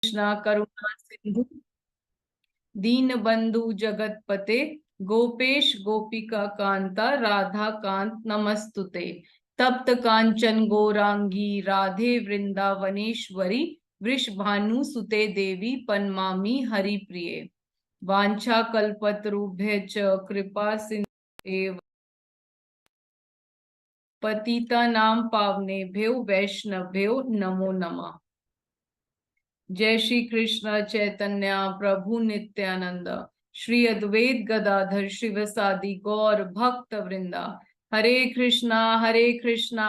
कृष्णा करुणा सिंधु दीन बंधु जगतपते गोपेश गोपिका कांता राधा कांत नमस्तुते। तप्त कांचन गौरांगी राधे वृंदावनेश्वरी वृषभानु सुते देवी पन्मामि हरिप्रिये। वांछा कल्पतरुभ्यश्च कृपा सिंधु एव पतितानां पावनेभ्यो वैष्णवेभ्यो नमो नमः। जय श्री कृष्ण चैतन्य प्रभु नित्यानंद श्री अद्वैत गदाधर शिवसादि गौर भक्त वृंदा। हरे कृष्णा कृष्णा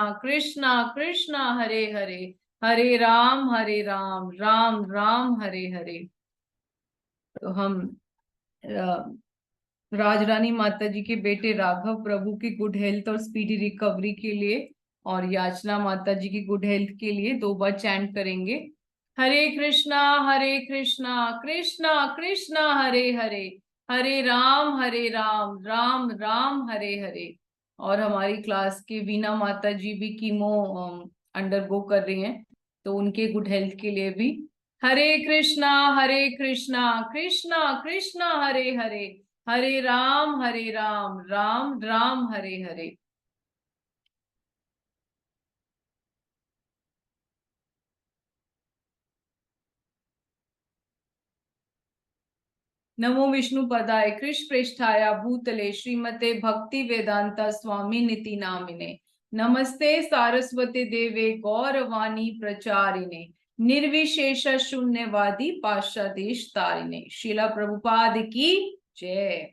कृष्णा हरे हरे, हरे राम राम राम हरे हरे। तो हम राजरानी माता जी के बेटे राघव प्रभु की गुड हेल्थ और स्पीडी रिकवरी के लिए और याचना माता जी की गुड हेल्थ के लिए 2 बार चैंट करेंगे। हरे कृष्णा कृष्णा कृष्णा हरे हरे, हरे राम राम राम हरे हरे। और हमारी क्लास के वीना माता जी भी कीमो अंडरगो कर रही हैं, तो उनके गुड हेल्थ के लिए भी हरे कृष्णा कृष्णा कृष्णा हरे हरे, हरे राम राम राम हरे हरे। नमो विष्णु पदाय कृष्ण पृष्ठाया भूतले श्रीमते भक्ति वेदांता स्वामी निति नामिने। नमस्ते सारस्वती देवे गौरवाणी प्रचारिणे निर्विशेष शून्यवादी पाश्चादेश तारिणे। शिला प्रभुपाद की जय।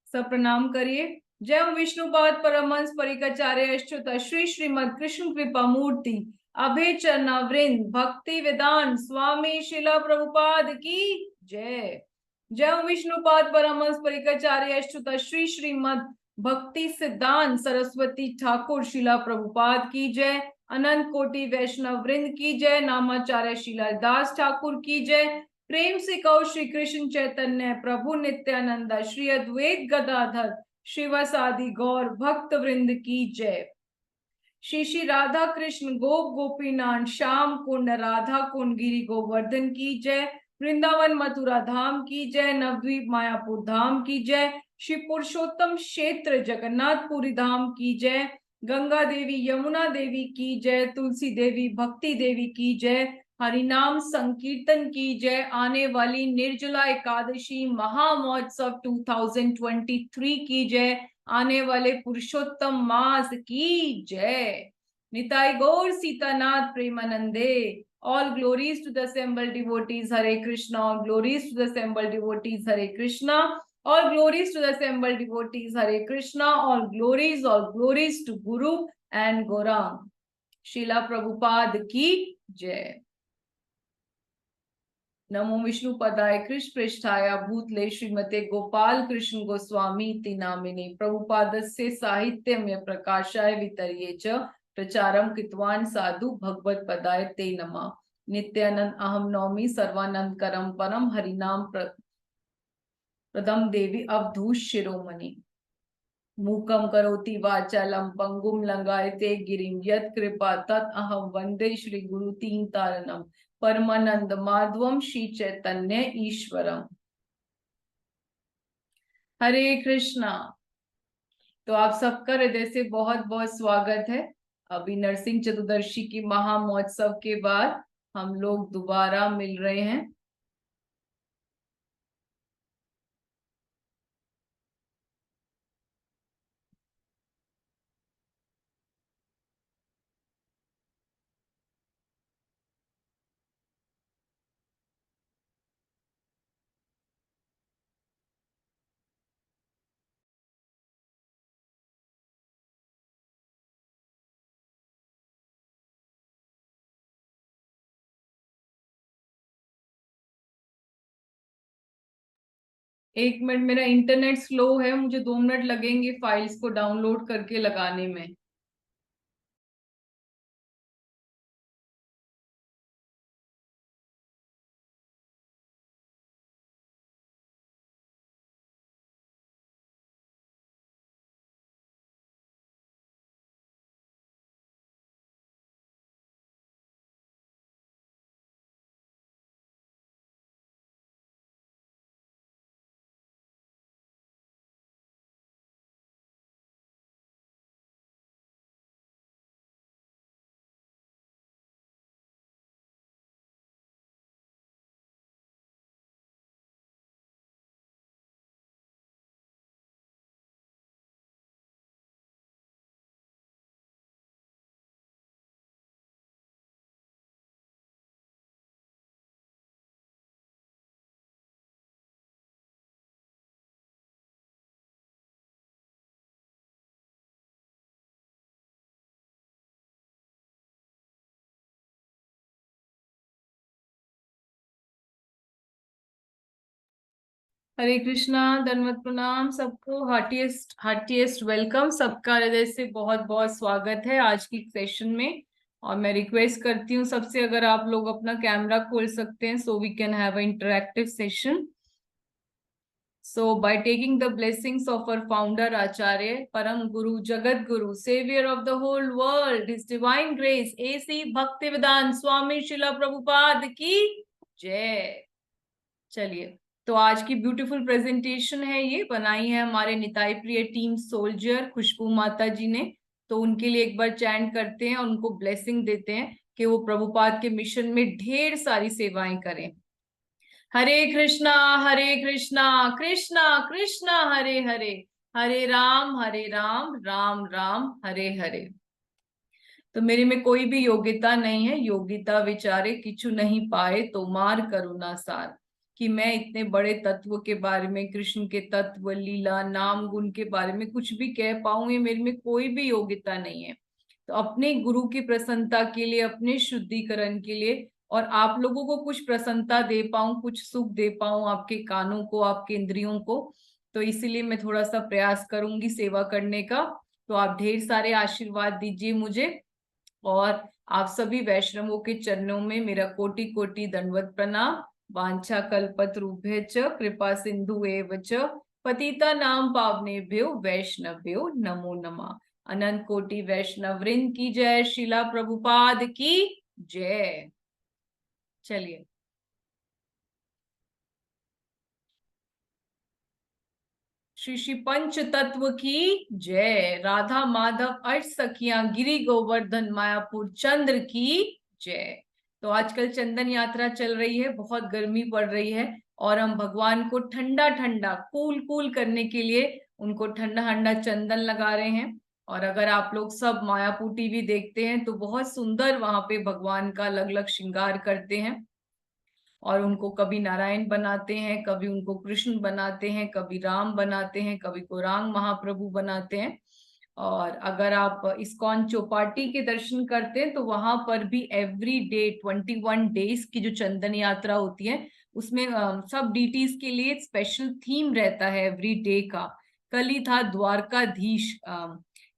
सब प्रणाम करिए। जय विष्णुपाद परमहंस परिकाचार्य अच्युत श्री श्रीमद कृष्ण कृपा मूर्ति अभय चरणा वृंद भक्ति वेदांत स्वामी शिला प्रभुपाद की जय। जय विष्णुपाद परमहंस परिकाचार्य अच्युत श्री श्रीमद भक्ति सिद्धांत सरस्वती ठाकुर शिला प्रभुपाद की जय। अनंत कोटि वैष्णव वृंद की जय। नामाचार्य शिला दास ठाकुर की जय। प्रेम से कहो श्री कृष्ण चैतन्य प्रभु नित्यानंद श्री अद्वैत गदाधर शिवसादि गौर भक्त वृंद की जय। श्री श्री राधा कृष्ण गोप गोपीनाथ श्याम कुंड राधा कुंड गिरी गोवर्धन की जय। वृंदावन मथुरा धाम की जय। नवद्वीप मायापुर धाम की जय। श्री पुरुषोत्तम क्षेत्र जगन्नाथपुरी धाम की जय। गंगा देवी यमुना देवी की जय। तुलसी देवी भक्ति देवी की जय। हरिनाम संकीर्तन की जय। आने वाली निर्जला एकादशी महामहोत्सव 2023 की जय। आने वाले पुरुषोत्तम मास की जय। निताई गौर सीतानाथ प्रेमानंदे। All glories to the assembled devotees, Hare Krishna. All glories to the assembled devotees, Hare Krishna. All glories to the assembled devotees, Hare Krishna. All glories to Guru and Gaurang. Srila Prabhupada की जय। नमो विष्णु पदाय कृष्ण पृष्ठाय भूतले श्रीमते गोपाल कृष्ण गोस्वामी इति नामिने। प्रभुपादस्य साहित्यम्य प्रकाशाय वितर्ये च प्रचारं कृतवान् साधु भगवत पदाय ते नमः। नित्यानंद अहम नौमि सर्वानंद करम परम हरिनाम प्रदम देवी अवधूष शिरोमणि। मूकं करोति वाचालं पंगुं लंघयते गिरिं यत्कृपा तत् अहं वंदे श्री गुरु तीन तारणम परमानंद माधवम श्री चैतन्य ईश्वरम। हरे कृष्णा। तो आप सबका हृदय से बहुत बहुत स्वागत है। अभी नरसिंह चतुर्दशी की महामहोत्सव के बाद हम लोग दोबारा मिल रहे हैं। एक मिनट, मेरा इंटरनेट स्लो है, मुझे 2 मिनट लगेंगे फाइल्स को डाउनलोड करके लगाने में। हरे कृष्णा, दंडवत प्रणाम सबको। Heartiest heartiest welcome. सबका हृदय से बहुत बहुत स्वागत है आज की सेशन में। और मैं रिक्वेस्ट करती हूँ सबसे, अगर आप लोग अपना कैमरा खोल सकते हैं so we can have a interactive session. So by taking the blessings of our founder Acharya, Param Guru, Jagat Guru, Savior of the whole world, His Divine Grace, A.C. Bhaktivedanta Swami Srila Prabhupada की जय। चलिए, तो आज की beautiful presentation है, ये बनाई है हमारे निताई प्रिय टीम सोल्जर खुशबू माता जी ने। तो उनके लिए एक बार चैंट करते हैं और उनको ब्लेसिंग देते हैं कि वो प्रभुपाद के मिशन में ढेर सारी सेवाएं करें। हरे कृष्णा, हरे कृष्णा, कृष्णा कृष्णा हरे हरे, हरे राम राम राम हरे हरे। तो मेरे में कोई भी योग्यता नहीं है, योग्यता विचारे किछु नहीं पाए तो मार करुणा सार। कि मैं इतने बड़े तत्व के बारे में, कृष्ण के तत्व, लीला, नाम, गुण के बारे में कुछ भी कह पाऊं, ये मेरे में कोई भी योग्यता नहीं है। तो अपने गुरु की प्रसन्नता के लिए, अपने शुद्धिकरण के लिए, और आप लोगों को कुछ प्रसन्नता दे पाऊं, कुछ सुख दे पाऊं आपके कानों को, आपके इंद्रियों को, तो इसीलिए मैं थोड़ा सा प्रयास करूंगी सेवा करने का। तो आप ढेर सारे आशीर्वाद दीजिए मुझे। और आप सभी वैष्णवों के चरणों में मेरा कोटि कोटि दंडवत प्रणाम। वांछा कल्पतरुभ्यश्च कृपा सिंधु एव च पतिता नाम पावनेभ्यो वैष्णव्यो नमो नमः। अनंत कोटि वैष्णव वृंद की जय, शिला प्रभुपाद की जय। चलिए, श्री श्री पंच तत्व की जय। राधा माधव अष्ट सखियां गिरी गोवर्धन मायापुर चंद्र की जय। तो आजकल चंदन यात्रा चल रही है, बहुत गर्मी पड़ रही है, और हम भगवान को ठंडा ठंडा कूल कूल करने के लिए उनको ठंडा ठंडा चंदन लगा रहे हैं। और अगर आप लोग सब मायापुर टीवी देखते हैं तो बहुत सुंदर वहां पे भगवान का अलग अलग श्रृंगार करते हैं, और उनको कभी नारायण बनाते हैं, कभी उनको कृष्ण बनाते हैं, कभी राम बनाते हैं, कभी गौरांग महाप्रभु बनाते हैं। और अगर आप इस्कॉन चौपाटी के दर्शन करते हैं तो वहां पर भी एवरी डे 21 डेज की जो चंदन यात्रा होती है, उसमें सब डीटीज के लिए स्पेशल थीम रहता है एवरी डे का। कल ही था द्वारकाधीश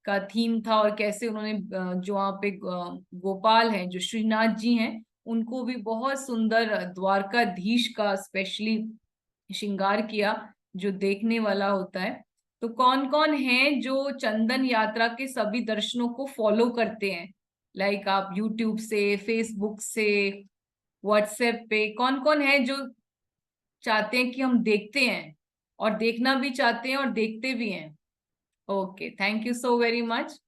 का थीम था, और कैसे उन्होंने जो वहाँ पे गोपाल हैं, जो श्रीनाथ जी हैं, उनको भी बहुत सुंदर द्वारकाधीश का स्पेशली श्रृंगार किया, जो देखने वाला होता है। तो कौन कौन है जो चंदन यात्रा के सभी दर्शनों को फॉलो करते हैं? लाइक आप यूट्यूब से, फेसबुक से, व्हाट्सएप पे, कौन कौन है जो चाहते हैं कि हम देखते हैं, और देखना भी चाहते हैं और देखते भी हैं? Okay, thank you so very much.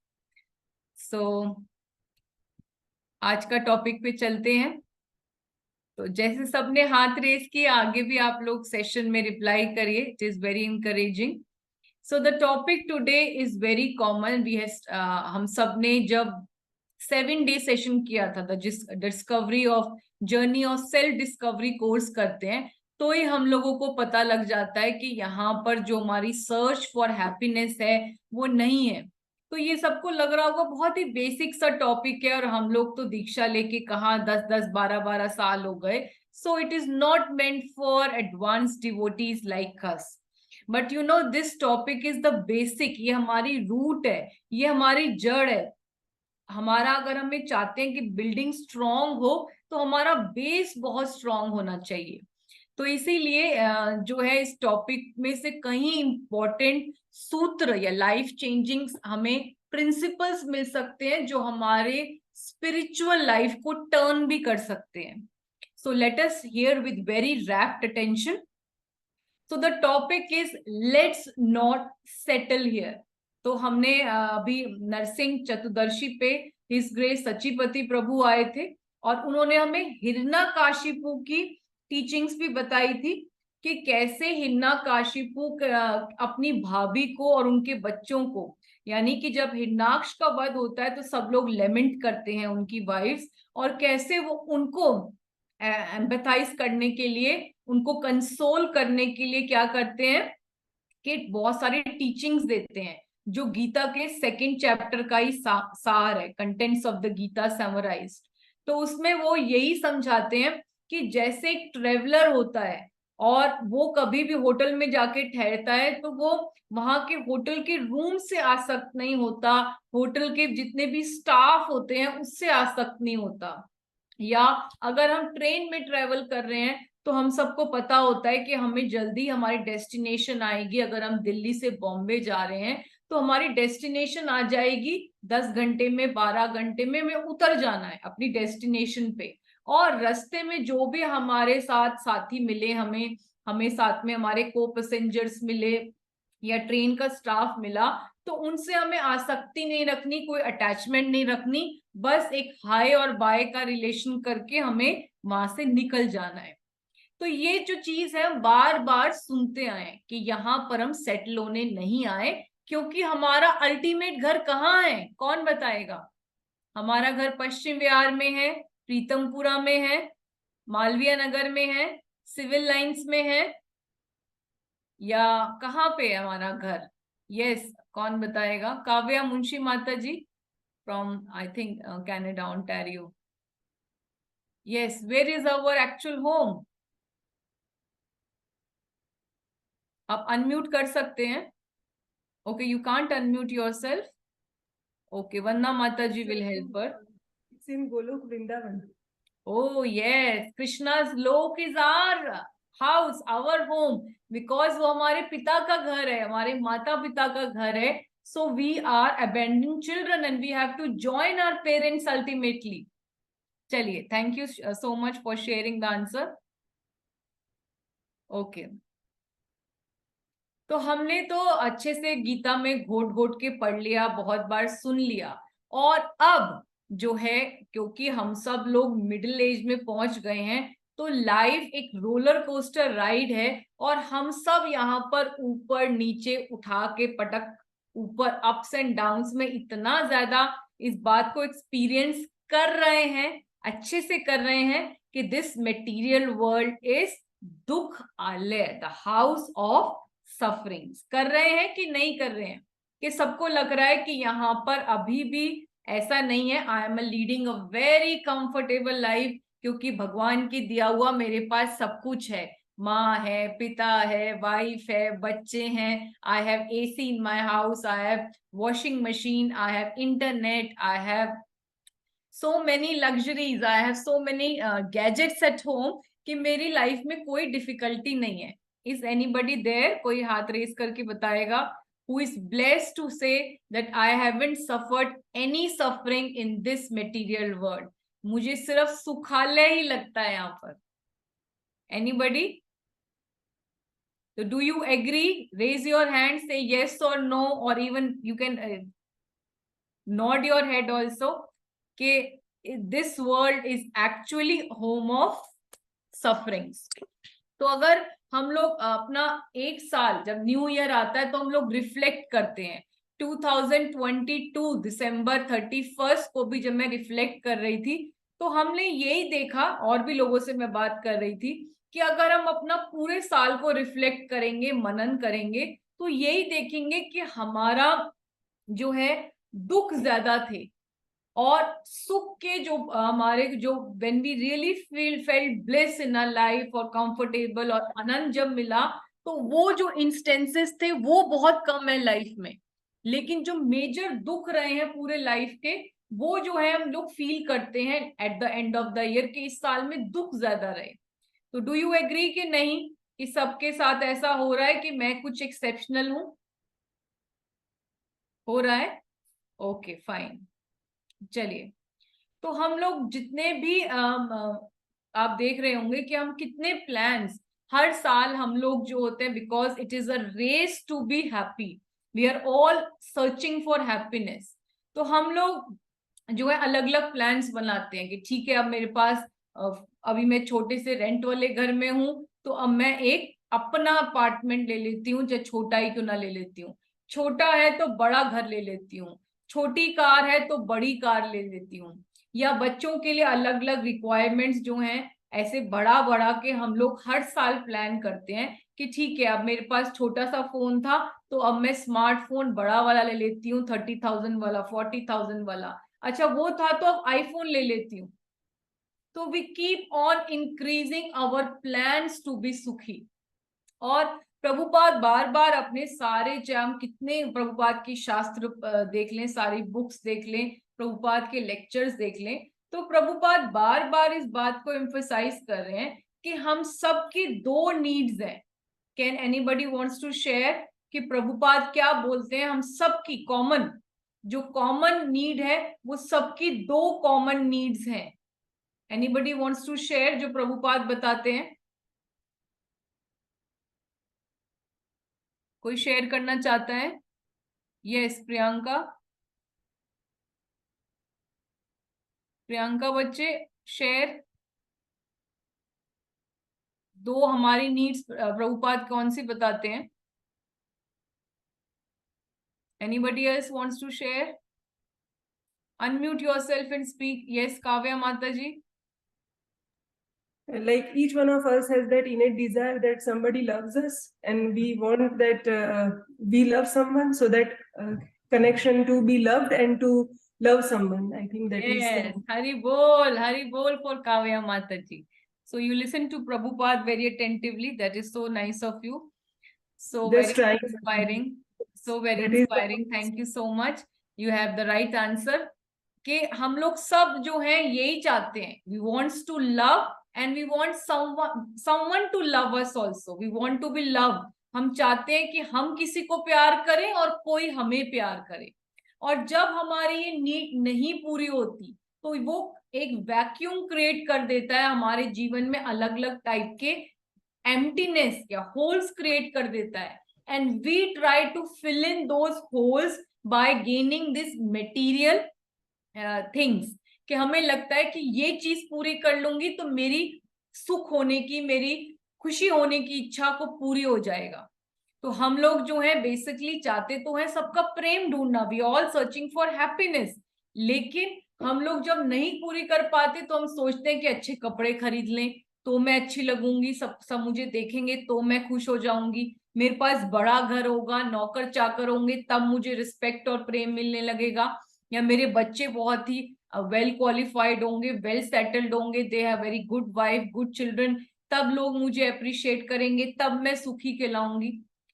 So आज का टॉपिक पे चलते हैं। तो जैसे सबने हाथ रेस किए, आगे भी आप लोग सेशन में रिप्लाई करिए, it is very encouraging. So the topic today is very common. We have हम सब ने जब 7 डे सेशन किया था, the discovery of journey of self discovery course करते हैं, तो ही हम लोगों को पता लग जाता है कि यहाँ पर जो हमारी सर्च फॉर हैप्पीनेस है वो नहीं है। तो ये सबको लग रहा होगा बहुत ही बेसिक सा टॉपिक है, और हम लोग तो दीक्षा लेके कहाँ 10-10, 12-12 साल हो गए। So it is not meant for advance devotees like us. But you know this topic is the basic, ये हमारी रूट है, ये हमारी जड़ है। हमारा, अगर हमें चाहते हैं कि बिल्डिंग स्ट्रांग हो, तो हमारा बेस बहुत स्ट्रांग होना चाहिए। तो इसीलिए जो है इस टॉपिक में से कई इंपॉर्टेंट सूत्र या लाइफ चेंजिंग हमें प्रिंसिपल्स मिल सकते हैं, जो हमारे स्पिरिचुअल लाइफ को टर्न भी कर सकते हैं। So let us here with very wrapped attention. So the topic is let's not settle here. तो हमने अभी नरसिंह चतुर्दशी पे हिज ग्रेस सचिपति प्रभु आए थे, और उन्होंने हमें हिरण्यकाशिपु की टीचिंग्स भी बताई थी, कि कैसे हिरण्यकाशिपु अपनी भाभी को और उनके बच्चों को, यानी कि जब हिरण्याक्ष का वध होता है तो सब लोग लेमेंट करते हैं उनकी वाइफ्स, और कैसे वो उनको एम्पैथाइज करने के लिए, उनको कंसोल करने के लिए क्या करते हैं कि बहुत सारी टीचिंग्स देते हैं, जो गीता के 2nd चैप्टर का ही सार है, contents of the Gita summarized. तो उसमें वो यही समझाते हैं कि जैसे एक ट्रेवलर होता है, और वो कभी भी होटल में जाके ठहरता है तो वो वहां के होटल के रूम से आसक्त नहीं होता, होटल के जितने भी स्टाफ होते हैं उससे आसक्त नहीं होता। या अगर हम ट्रेन में ट्रेवल कर रहे हैं तो हम सबको पता होता है कि हमें जल्दी हमारी डेस्टिनेशन आएगी। अगर हम दिल्ली से बॉम्बे जा रहे हैं तो हमारी डेस्टिनेशन आ जाएगी 10 घंटे में, 12 घंटे में हमें उतर जाना है अपनी डेस्टिनेशन पे। और रास्ते में जो भी हमारे साथ साथी मिले, हमें हमें साथ में हमारे को पैसेंजर्स मिले या ट्रेन का स्टाफ मिला, तो उनसे हमें आसक्ति नहीं रखनी, कोई अटैचमेंट नहीं रखनी, बस एक हाय और बाय का रिलेशन करके हमें वहां से निकल जाना है। तो ये जो चीज है हम बार बार सुनते आए कि यहाँ पर हम सेटल होने नहीं आए, क्योंकि हमारा अल्टीमेट घर कहाँ है, कौन बताएगा? हमारा घर पश्चिम विहार में है, प्रीतमपुरा में है, मालवीय नगर में है, सिविल लाइंस में है, या कहाँ पे है हमारा घर? यस, कौन बताएगा? काव्या मुंशी माता ji from I think Canada Ontario. Yes, where is our actual home? आप अनम्यूट कर सकते हैं। Okay, you can't unmute yourself. Okay, Vandana माता ji will help her. It's in Golok Vrindavan. Oh yes, Krishna's lok is our house, our home, because वो हमारे पिता का घर है, हमारे माता पिता का घर है. So we are abandoning children and we have to join our parents ultimately. चलिए, thank you so much for sharing the answer. Okay. तो हमने तो अच्छे से गीता में घोट घोट के पढ़ लिया, बहुत बार सुन लिया, और अब जो है, क्योंकि हम सब लोग मिडिल एज में पहुंच गए हैं, तो लाइफ एक रोलर कोस्टर राइड है, और हम सब यहाँ पर ऊपर नीचे उठा के पटक, ऊपर अप्स एंड डाउन्स में इतना ज्यादा इस बात को एक्सपीरियंस कर रहे हैं, अच्छे से कर रहे हैं, कि दिस मटेरियल वर्ल्ड इज दुख आलय, द हाउस ऑफ सफरिंग्स। कर रहे हैं कि नहीं कर रहे हैं? कि सबको लग रहा है कि यहाँ पर अभी भी ऐसा नहीं है, I am leading a very comfortable life, क्योंकि भगवान की दिया हुआ मेरे पास सब कुछ है, माँ है, पिता है, वाइफ है, बच्चे हैं, I have AC in my house, I have washing machine, I have internet, I have so many luxuries, I have so many gadgets at home, कि मेरी लाइफ में कोई डिफिकल्टी नहीं है। Is anybody there? कोई हाथ रेस करके बताएगा who is blessed to say that I haven't suffered any suffering in this material world? मुझे सिर्फ सुखालय ही लगता है यहाँ पर। एनीबडी? तो do you agree? Raise your hand, say yes or no, or even you can nod your head also, कि this world is actually home of sufferings. तो अगर हम लोग अपना एक साल, जब न्यू ईयर आता है तो हम लोग रिफ्लेक्ट करते हैं, 2022 दिसंबर 31 को भी जब मैं रिफ्लेक्ट कर रही थी तो हमने यही देखा, और भी लोगों से मैं बात कर रही थी, कि अगर हम अपना पूरे साल को रिफ्लेक्ट करेंगे, मनन करेंगे, तो यही देखेंगे कि हमारा जो है दुख ज्यादा थे, और सुख के जो हमारे जो when we really feel felt bliss in our life और कंफर्टेबल और आनंद जब मिला, तो वो जो इंस्टेंसेस थे वो बहुत कम है लाइफ में। लेकिन जो मेजर दुख रहे हैं पूरे लाइफ के, वो जो है हम लोग फील करते हैं at the end of the year, के इस साल में दुख ज्यादा रहे। तो डू यू एग्री कि नहीं, कि सबके साथ ऐसा हो रहा है, कि मैं कुछ एक्सेप्शनल हूं? हो रहा है? Okay fine. चलिए, तो हम लोग जितने भी आप देख रहे होंगे कि हम कितने प्लान्स हर साल हम लोग जो होते हैं, because it is a race to be happy, we are all searching for happiness. तो हम लोग जो है अलग अलग प्लान्स बनाते हैं कि ठीक है, अब मेरे पास अभी मैं छोटे से रेंट वाले घर में हूं, तो अब मैं एक अपना अपार्टमेंट ले लेती हूँ, चाहे छोटा ही क्यों ना ले लेती हूँ, छोटा है तो बड़ा घर ले लेती हूँ, छोटी कार है तो बड़ी कार ले लेती हूँ, या बच्चों के लिए अलग अलग रिक्वायरमेंट्स जो हैं, ऐसे बड़ा बड़ा के हम लोग हर साल प्लान करते हैं कि ठीक है, अब मेरे पास छोटा सा फोन था तो अब मैं स्मार्टफोन बड़ा वाला ले लेती हूँ, 30,000 वाला, 40,000 वाला। अच्छा वो था तो अब आईफोन ले लेती हूँ। तो we keep on increasing our plans to be सुखी। और प्रभुपाद बार बार अपने सारे, चाहे हम कितने प्रभुपाद की शास्त्र देख लें, सारी बुक्स देख लें, प्रभुपाद के लेक्चर्स देख लें, तो प्रभुपाद बार बार इस बात को एम्फसाइज कर रहे हैं कि हम सबकी दो नीड्स हैं। Can anybody wants to share कि प्रभुपाद क्या बोलते हैं? हम सबकी कॉमन, जो कॉमन नीड है वो सबकी दो कॉमन नीड्स हैं। एनीबडी वांट्स टू शेयर जो प्रभुपाद बताते हैं? कोई शेयर करना चाहता है? यस, प्रियंका। प्रियंका बच्चे, शेयर। दो हमारी नीड्स प्रभुपाद कौन सी बताते हैं? Anybody else wants to share? Unmute yourself and speak. Yes, Kavya माता ji. Like each one of us has that innate desire that somebody loves us, and we want that we love someone, so that connection to be loved and to love someone. I think that is Yes, Hari Bol for Kavya Mataji. So you listen to Prabhupada very attentively. That is so nice of you. So just very trying. inspiring. So very That is inspiring. Thank you so much. You have the right answer. कि हम लोग सब जो है यही चाहते हैं. We wants to love and we want someone to love us also. We want to be loved. हम चाहते हैं कि हम किसी को प्यार करें और कोई हमें प्यार करे. और जब हमारी ये नीड नहीं पूरी होती तो वो एक वैक्यूम क्रिएट कर देता है हमारे जीवन में, अलग अलग टाइप के एम्प्टीनेस या होल्स क्रिएट कर देता है. And we try to fill in those holes by gaining this material things. कि हमें लगता है कि ये चीज पूरी कर लूंगी तो मेरी सुख होने की, मेरी खुशी होने की इच्छा को पूरी हो जाएगा. तो हम लोग जो है बेसिकली चाहते तो है सबका प्रेम ढूंढना, we all searching for happiness. लेकिन हम लोग जब नहीं पूरी कर पाते तो हम सोचते हैं कि अच्छे कपड़े खरीद लें तो मैं अच्छी लगूंगी, सब मुझे देखेंगे तो मैं खुश हो जाऊंगी, मेरे पास बड़ा घर होगा, नौकर चाकर होंगे, तब मुझे रिस्पेक्ट और प्रेम मिलने लगेगा, या मेरे बच्चे बहुत ही वेल क्वालिफाइड होंगे, वेल सेटल्ड होंगे, they have very good wife, good children, तब लोग मुझे अप्रिशिएट करेंगे, तब मैं सुखी कहलाऊंगी.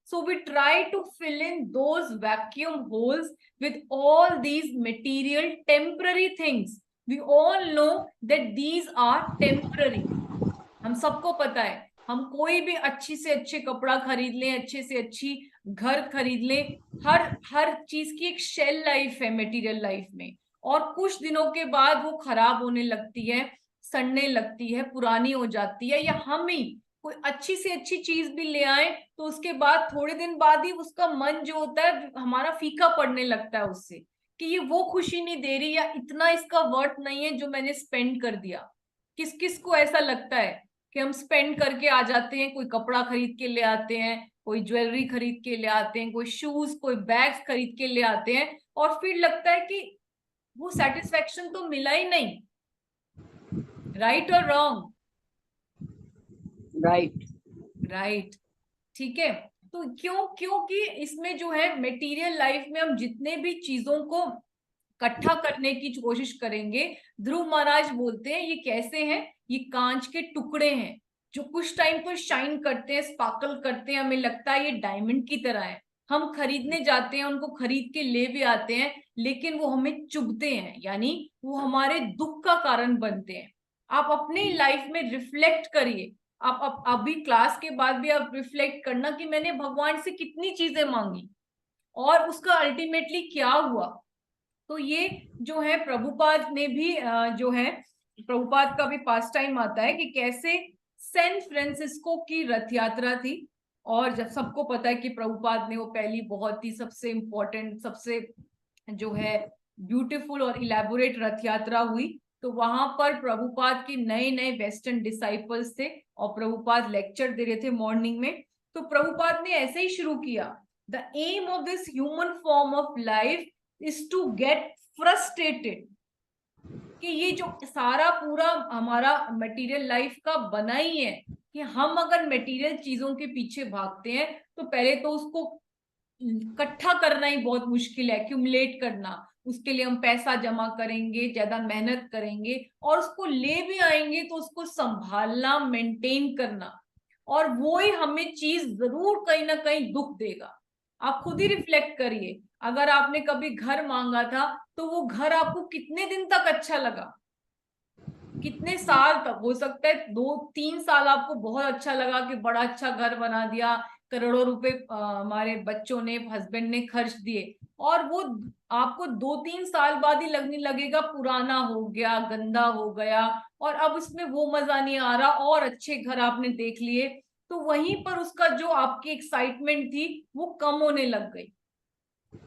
So we try to fill in those vacuum holes with all these material temporary things. We all know that these are temporary. हम सबको पता है, हम कोई भी अच्छी से अच्छे कपड़ा खरीद लें, अच्छे से अच्छी घर खरीद लें, हर चीज की एक शेल लाइफ है मटेरियल लाइफ में, और कुछ दिनों के बाद वो खराब होने लगती है, सड़ने लगती है, पुरानी हो जाती है. या हम ही कोई अच्छी से अच्छी चीज भी ले आए तो उसके बाद थोड़े दिन बाद ही उसका मन जो होता है हमारा फीका पड़ने लगता है उससे, कि ये वो खुशी नहीं दे रही, या इतना इसका वर्थ नहीं है जो मैंने स्पेंड कर दिया. किस किस को ऐसा लगता है कि हम स्पेंड करके आ जाते हैं, कोई कपड़ा खरीद के ले आते हैं, कोई ज्वेलरी खरीद के ले आते हैं, कोई शूज, कोई बैग्स खरीद के ले आते हैं, और फिर लगता है कि वो सेटिस्फेक्शन तो मिला ही नहीं. राइट और रॉन्ग? राइट. ठीक है. तो क्योंकि इसमें जो है मटेरियल लाइफ में हम जितने भी चीजों को इकट्ठा करने की कोशिश करेंगे, ध्रुव महाराज बोलते हैं ये कैसे हैं, ये कांच के टुकड़े हैं जो कुछ टाइम तो शाइन करते हैं, स्पार्कल करते हैं, हमें लगता है ये डायमंड की तरह है. हम खरीदने जाते हैं, उनको खरीद के ले भी आते हैं, लेकिन वो हमें चुभते हैं, यानी वो हमारे दुख का कारण बनते हैं. आप अपनी लाइफ में रिफ्लेक्ट करिए. आप अभी क्लास के बाद भी आप रिफ्लेक्ट करना कि मैंने भगवान से कितनी चीजें मांगी और उसका अल्टीमेटली क्या हुआ. तो ये जो है प्रभुपाद ने भी जो है, प्रभुपाद का भी पास टाइम आता है कि कैसे सैन फ्रांसिस्को की रथ यात्रा थी. और जब सबको पता है कि प्रभुपाद ने वो पहली बहुत ही सबसे इम्पोर्टेंट, सबसे जो है ब्यूटीफुल और इलेबोरेट रथ यात्रा हुई, तो वहां पर प्रभुपाद के नए नए वेस्टर्न डिसाइपल्स थे और प्रभुपाद लेक्चर दे रहे थे मॉर्निंग में. तो प्रभुपाद ने ऐसे ही शुरू किया, the aim of this human form of life is to get frustrated. कि ये जो सारा पूरा हमारा मटेरियल लाइफ का बना ही है कि हम अगर मटेरियल चीजों के पीछे भागते हैं तो पहले तो उसको इकट्ठा करना ही बहुत मुश्किल है, एक्यूमुलेट करना, उसके लिए हम पैसा जमा करेंगे, ज्यादा मेहनत करेंगे और उसको ले भी आएंगे तो उसको संभालना, मेंटेन करना, और वो ही हमें चीज जरूर कहीं ना कहीं दुख देगा। आप खुद ही रिफ्लेक्ट करिए, अगर आपने कभी घर मांगा था तो वो घर आपको कितने दिन तक अच्छा लगा, कितने साल तक, हो सकता है 2-3 साल आपको बहुत अच्छा लगा कि बड़ा अच्छा घर बना दिया, करोड़ों रुपए हमारे बच्चों ने, हस्बैंड ने खर्च दिए, और वो आपको 2-3 साल बाद ही लगने लगेगा पुराना हो गया, गंदा हो गया, और अब उसमें वो मजा नहीं आ रहा, और अच्छे घर आपने देख लिए, तो वहीं पर उसका जो आपकी एक्साइटमेंट थी वो कम होने लग गई।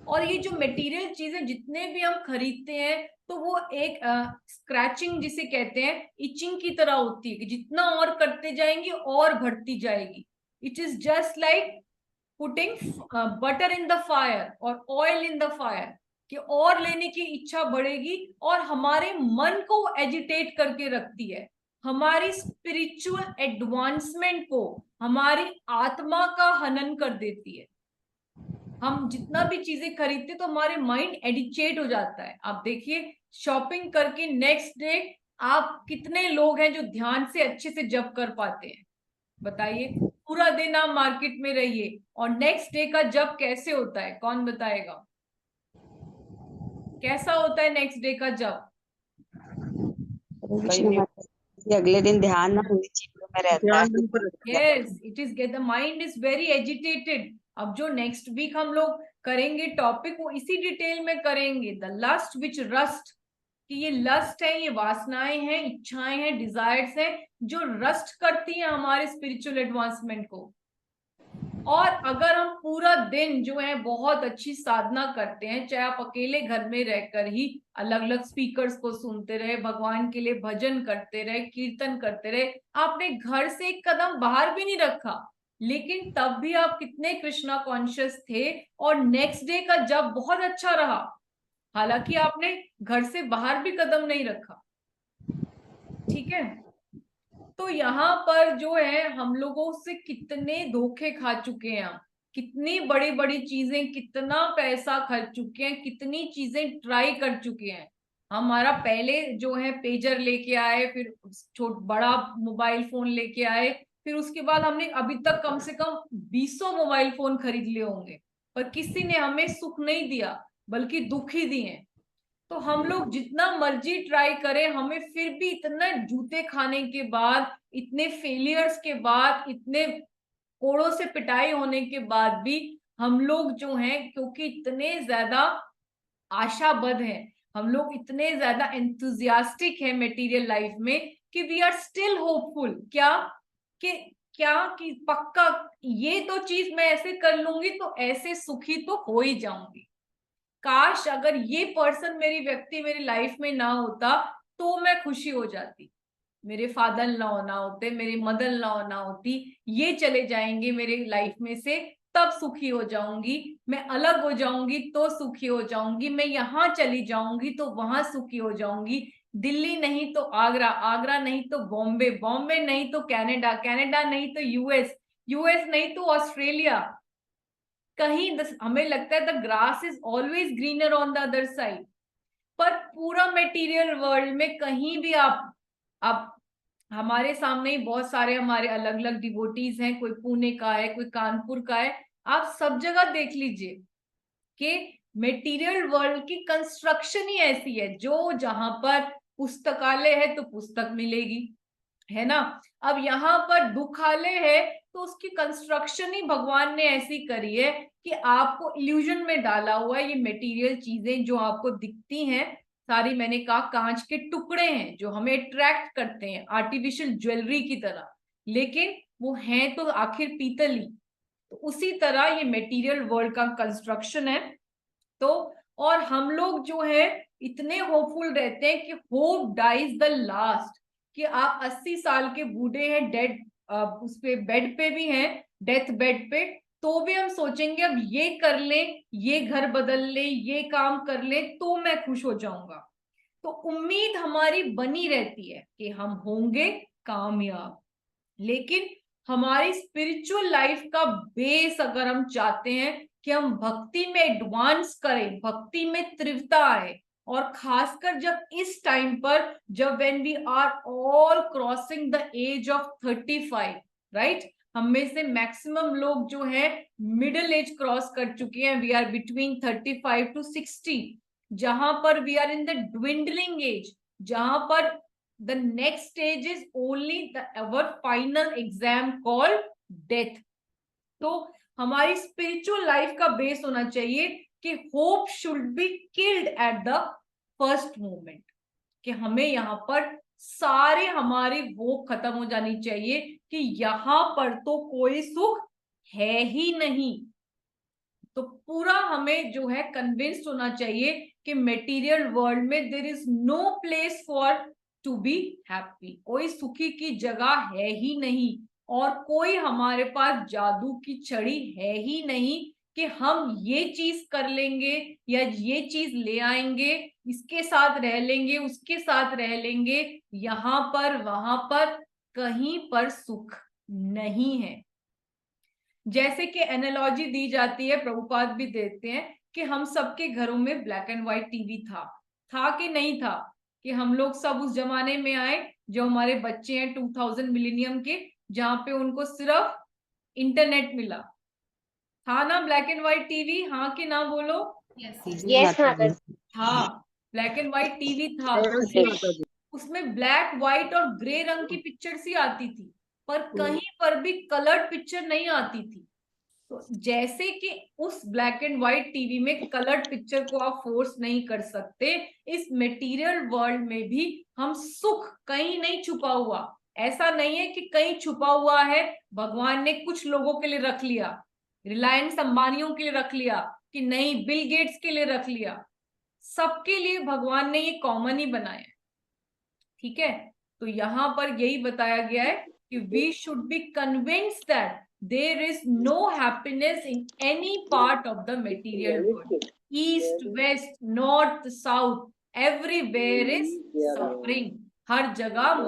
और ये जो मटेरियल चीजें जितने भी हम खरीदते हैं तो वो एक स्क्रैचिंग जिसे कहते हैं, इचिंग की तरह होती है कि जितना और करते जाएंगे और बढ़ती जाएगी। It is just like putting butter in the fire और ऑयल इन द फायर, कि और लेने की इच्छा बढ़ेगी और हमारे मन को एजिटेट करके रखती है, हमारी स्पिरिचुअल एडवांसमेंट को, हमारी आत्मा का हनन कर देती है। हम जितना भी चीजें खरीदते तो हमारे माइंड एडिचेट हो जाता है। आप देखिए, शॉपिंग करके नेक्स्ट डे आप कितने लोग हैं जो ध्यान से अच्छे से जप कर पाते हैं, बताइए। पूरा दिन आप मार्केट में रहिए और नेक्स्ट डे का जप कैसे होता है, कौन बताएगा? कैसा होता है नेक्स्ट डे का जप? अगले दिन ध्यान ना उन्हीं चीजों में रहता है। Yes, it is get the mind is very agitated. अब जो नेक्स्ट वीक हम लोग करेंगे टॉपिक, वो इसी डिटेल में करेंगे, द लस्ट विच रस्ट, कि ये लस्ट है, ये वासनाएं हैं, इच्छाएं हैं, डिजायर्स हैं जो रस्ट करती हैं हमारे स्पिरिचुअल एडवांसमेंट को। और अगर हम पूरा दिन जो है बहुत अच्छी साधना करते हैं, चाहे आप अकेले घर में रहकर ही अलग अलग स्पीकर्स को सुनते रहे, भगवान के लिए भजन करते रहे, कीर्तन करते रहे, आपने घर से एक कदम बाहर भी नहीं रखा, लेकिन तब भी आप कितने कृष्णा कॉन्शियस थे और नेक्स्ट डे का जब बहुत अच्छा रहा, हालांकि आपने घर से बाहर भी कदम नहीं रखा। ठीक है, तो यहाँ पर जो है हम लोगों से कितने धोखे खा चुके हैं हम, कितनी बड़ी बड़ी चीजें, कितना पैसा खर्च चुके हैं, कितनी चीजें ट्राई कर चुके हैं। हमारा पहले जो है पेजर लेके आए, फिर बड़ा मोबाइल फोन लेके आए, फिर उसके बाद हमने अभी तक कम से कम 20 मोबाइल फोन खरीद लिए होंगे, पर किसी ने हमें सुख नहीं दिया बल्कि दुख ही दिए। तो हम लोग जितना मर्जी ट्राई करें, हमें फिर भी इतना जूते खाने के बाद, इतने फेलियर्स के बाद, इतने कोड़ों से पिटाई होने के बाद भी हम लोग जो हैं, क्योंकि इतने ज्यादा आशाबद्ध हैं, हम लोग इतने ज्यादा एंथुजियास्टिक हैं मटेरियल लाइफ में, कि वी आर स्टिल होपफुल। कि पक्का ये तो चीज मैं ऐसे कर लूंगी तो ऐसे सुखी तो हो ही जाऊंगी। काश अगर ये पर्सन, व्यक्ति मेरी लाइफ में ना होता तो मैं खुशी हो जाती, मेरे फादर ना होना होते, मेरी मदर ना होना होती, ये चले जाएंगे मेरे लाइफ में से तब सुखी हो जाऊंगी, मैं अलग हो जाऊंगी तो सुखी हो जाऊंगी, मैं यहाँ चली जाऊंगी तो वहां सुखी हो जाऊंगी, दिल्ली नहीं तो आगरा, आगरा नहीं तो बॉम्बे, बॉम्बे नहीं तो कनाडा, कनाडा नहीं तो यूएस, यूएस नहीं तो ऑस्ट्रेलिया। कहीं हमें लगता है the grass is always greener on the other side, पर पूरा मटेरियल वर्ल्ड में कहीं भी आप हमारे सामने ही बहुत सारे हमारे अलग अलग डिवोटीज हैं, कोई पुणे का है, कोई कानपुर का है, आप सब जगह देख लीजिए कि मटेरियल वर्ल्ड की कंस्ट्रक्शन ही ऐसी है, जो जहां पर पुस्तकालय है तो पुस्तक मिलेगी, है ना। अब यहाँ पर दुखालय है तो उसकी कंस्ट्रक्शन ही भगवान ने ऐसी करी है कि आपको इल्यूजन में डाला हुआ है। ये मटेरियल चीजें जो आपको दिखती हैं सारी, मैंने कहा कांच के टुकड़े हैं जो हमें अट्रैक्ट करते हैं आर्टिफिशियल ज्वेलरी की तरह, लेकिन वो हैं तो आखिर पीतल ही। तो उसी तरह ये मटेरियल वर्ल्ड का कंस्ट्रक्शन है। तो और हम लोग जो है इतने होपफुल रहते हैं कि होप डाइज द लास्ट, कि आप 80 साल के बूढ़े हैं, डेड उस पे बेड पे भी हैं, डेथ बेड पे, तो भी हम सोचेंगे अब ये कर ले, ये घर बदल ले, ये काम कर ले तो मैं खुश हो जाऊंगा। तो उम्मीद हमारी बनी रहती है कि हम होंगे कामयाब, लेकिन हमारी स्पिरिचुअल लाइफ का बेस अगर हम चाहते हैं कि हम भक्ति में एडवांस करें, भक्ति में तीव्रता आए, और खासकर जब इस टाइम पर, जब when we are all crossing the age of 35, right, हम में से मैक्सिमम लोग जो है मिडिल एज क्रॉस कर चुके हैं, वी आर बिटवीन 35 to 60, जहां पर we are in the dwindling age, जहां पर the next stage is only the our final exam called death. तो हमारी स्पिरिचुअल लाइफ का बेस होना चाहिए कि hope should be killed at the first moment, कि हमें यहाँ पर सारे हमारी होप खत्म हो जानी चाहिए कि यहाँ पर तो कोई सुख है ही नहीं। तो पूरा हमें जो है कन्विंस्ड होना चाहिए कि मटेरियल वर्ल्ड में there is no place for to be happy, कोई सुखी की जगह है ही नहीं, और कोई हमारे पास जादू की छड़ी है ही नहीं कि हम ये चीज कर लेंगे या ये चीज ले आएंगे, इसके साथ रह लेंगे, उसके साथ रह लेंगे, यहाँ पर वहां पर कहीं पर सुख नहीं है। जैसे कि एनालॉजी दी जाती है, प्रभुपाद भी देते हैं, कि हम सबके घरों में ब्लैक एंड व्हाइट टीवी था कि नहीं था, कि हम लोग सब उस जमाने में आए जो हमारे बच्चे हैं 2000 मिलेनियम के, जहां पे उनको सिर्फ इंटरनेट मिला। था ना ब्लैक एंड व्हाइट टीवी? हाँ कि ना बोलो? यस माता जी। हाँ, ब्लैक एंड व्हाइट टीवी था, उसमें ब्लैक व्हाइट और ग्रे रंग की पिक्चर्स ही आती थी, पर कहीं पर भी कलर्ड पिक्चर नहीं आती थी। तो जैसे कि उस ब्लैक एंड व्हाइट टीवी में कलर्ड पिक्चर को आप फोर्स नहीं कर सकते, इस मटेरियल वर्ल्ड में भी हम सुख कहीं नहीं छुपा हुआ, ऐसा नहीं है कि कहीं छुपा हुआ है, भगवान ने कुछ लोगों के लिए रख लिया, रिलायंस अंबानियों के लिए रख लिया, कि नहीं बिल गेट्स के लिए रख लिया, सबके लिए भगवान ने ये कॉमन ही बनाया, ठीक है। तो यहाँ पर यही बताया गया है कि we should be convinced that there is no happiness in any part of the material world, east, west, north, south, everywhere is suffering, हर जगह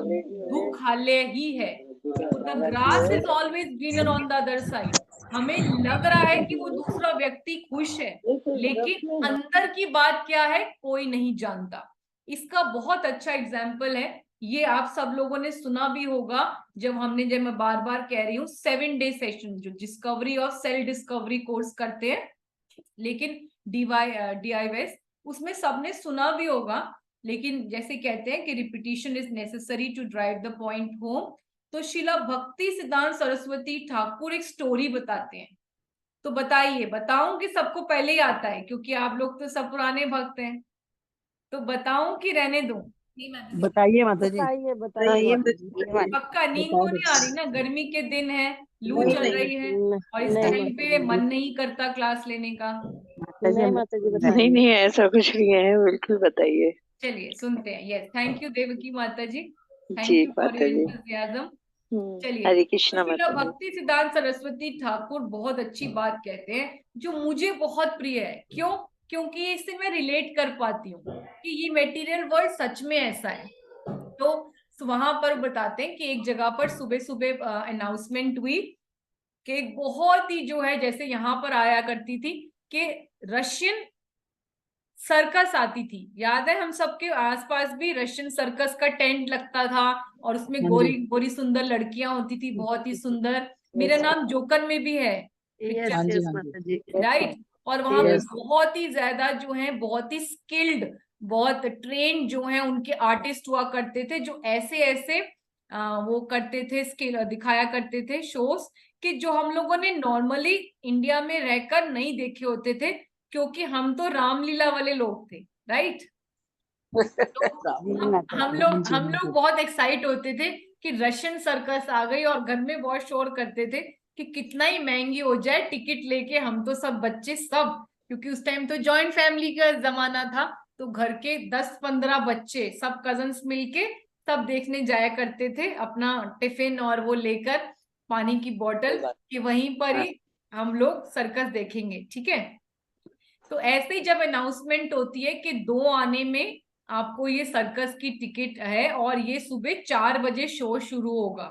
दुख हाले ही है। The grass is always greener on the other side, हमें लग रहा है कि वो दूसरा व्यक्ति खुश है, लेकिन अंदर की बात क्या है कोई नहीं जानता। इसका बहुत अच्छा एग्जाम्पल है, ये आप सब लोगों ने सुना भी होगा, जब मैं बार बार कह रही हूँ 7 डे सेशन, जो डिस्कवरी और सेल्फ डिस्कवरी कोर्स करते हैं, लेकिन DIY उसमें सबने सुना भी होगा, लेकिन जैसे कहते हैं कि repetition is necessary to drive the point home. तो शिला भक्ति सिद्धांत सरस्वती ठाकुर एक स्टोरी बताते हैं, तो बताइए, बताऊं कि सबको पहले ही आता है, क्योंकि आप लोग तो सब पुराने भक्त हैं, तो बताऊं कि रहने दूं? बताइए माता जी। बताइए पक्का नींद तो नहीं आ रही ना? गर्मी के दिन है, लू चल रही है, और इस टाइम पे मन नहीं करता क्लास लेने का। नहीं माता जी बताइए। नहीं नहीं ऐसा कुछ नहीं है, बिल्कुल बताइए। चलिए सुनते हैं। यस, थैंक यू देवकी माता जी, थैंक जी यू फॉर माता योर जी। एंथुसियाज्म। चलिए, हरे कृष्णा तो माता जी। भक्ति सिद्धांत सरस्वती ठाकुर बहुत अच्छी बात कहते हैं, जो मुझे बहुत प्रिय है। क्यों? क्योंकि इससे मैं रिलेट कर पाती हूँ कि ये मटेरियल वर्ल्ड सच में ऐसा है। तो वहां पर बताते हैं कि एक जगह पर सुबह सुबह अनाउंसमेंट हुई कि एक बहुत ही जो है, जैसे यहाँ पर आया करती थी कि रशियन सर्कस आती थी, याद है हम सबके आसपास भी रशियन सर्कस का टेंट लगता था, और उसमें गोरी गोरी सुंदर लड़कियां होती थी, बहुत ही सुंदर। मेरा नाम जोकन में भी है, राइट। और वहां पे बहुत ही ज्यादा जो है, बहुत ही स्किल्ड, बहुत ट्रेन जो है उनके आर्टिस्ट हुआ करते थे, जो ऐसे ऐसे वो करते थे, स्किल दिखाया करते थे शोज, कि जो हम लोगों ने नॉर्मली इंडिया में रहकर नहीं देखे होते थे, क्योंकि हम तो रामलीला वाले लोग थे, राइट। तो हम लोग बहुत एक्साइट होते थे कि रशियन सर्कस आ गई, और घर में बहुत शोर करते थे कि कितना ही महंगी हो जाए टिकट लेके, हम तो सब बच्चे सब, क्योंकि उस टाइम तो जॉइंट फैमिली का जमाना था, तो घर के 10-15 बच्चे सब कजन्स मिलके सब देखने जाया करते थे, अपना टिफिन और वो लेकर पानी की बोतल, कि वहीं पर ही हम लोग सर्कस देखेंगे, ठीक है। तो ऐसे ही जब अनाउंसमेंट होती है कि 2 आने में आपको ये सर्कस की टिकट है, और ये सुबह 4 बजे शो शुरू होगा,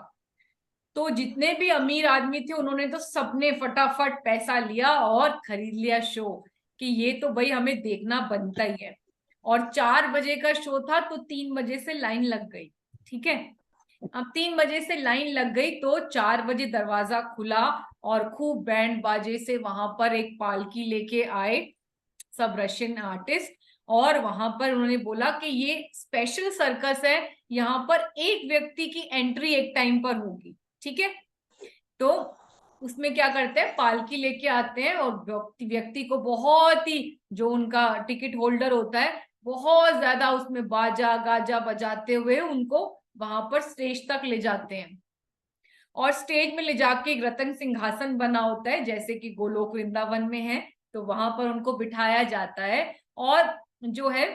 तो जितने भी अमीर आदमी थे उन्होंने तो सबने फटाफट पैसा लिया और खरीद लिया शो, कि ये तो भाई हमें देखना बनता ही है। और 4 बजे का शो था तो 3 बजे से लाइन लग गई। ठीक है, अब 3 बजे से लाइन लग गई तो 4 बजे दरवाजा खुला और खूब बैंड बाजे से वहां पर एक पालकी लेके आए सब रशियन आर्टिस्ट, और वहां पर उन्होंने बोला कि ये स्पेशल सर्कस है, यहाँ पर एक व्यक्ति की एंट्री एक टाइम पर होगी। ठीक है, तो उसमें क्या करते हैं, पालकी लेके आते हैं और व्यक्ति को बहुत ही, जो उनका टिकट होल्डर होता है, बहुत ज्यादा उसमें बाजा गाजा बजाते हुए उनको वहां पर स्टेज तक ले जाते हैं। और स्टेज में ले जाके एक रत्न सिंहासन बना होता है जैसे कि गोलोक वृंदावन में है, तो वहां पर उनको बिठाया जाता है। और जो है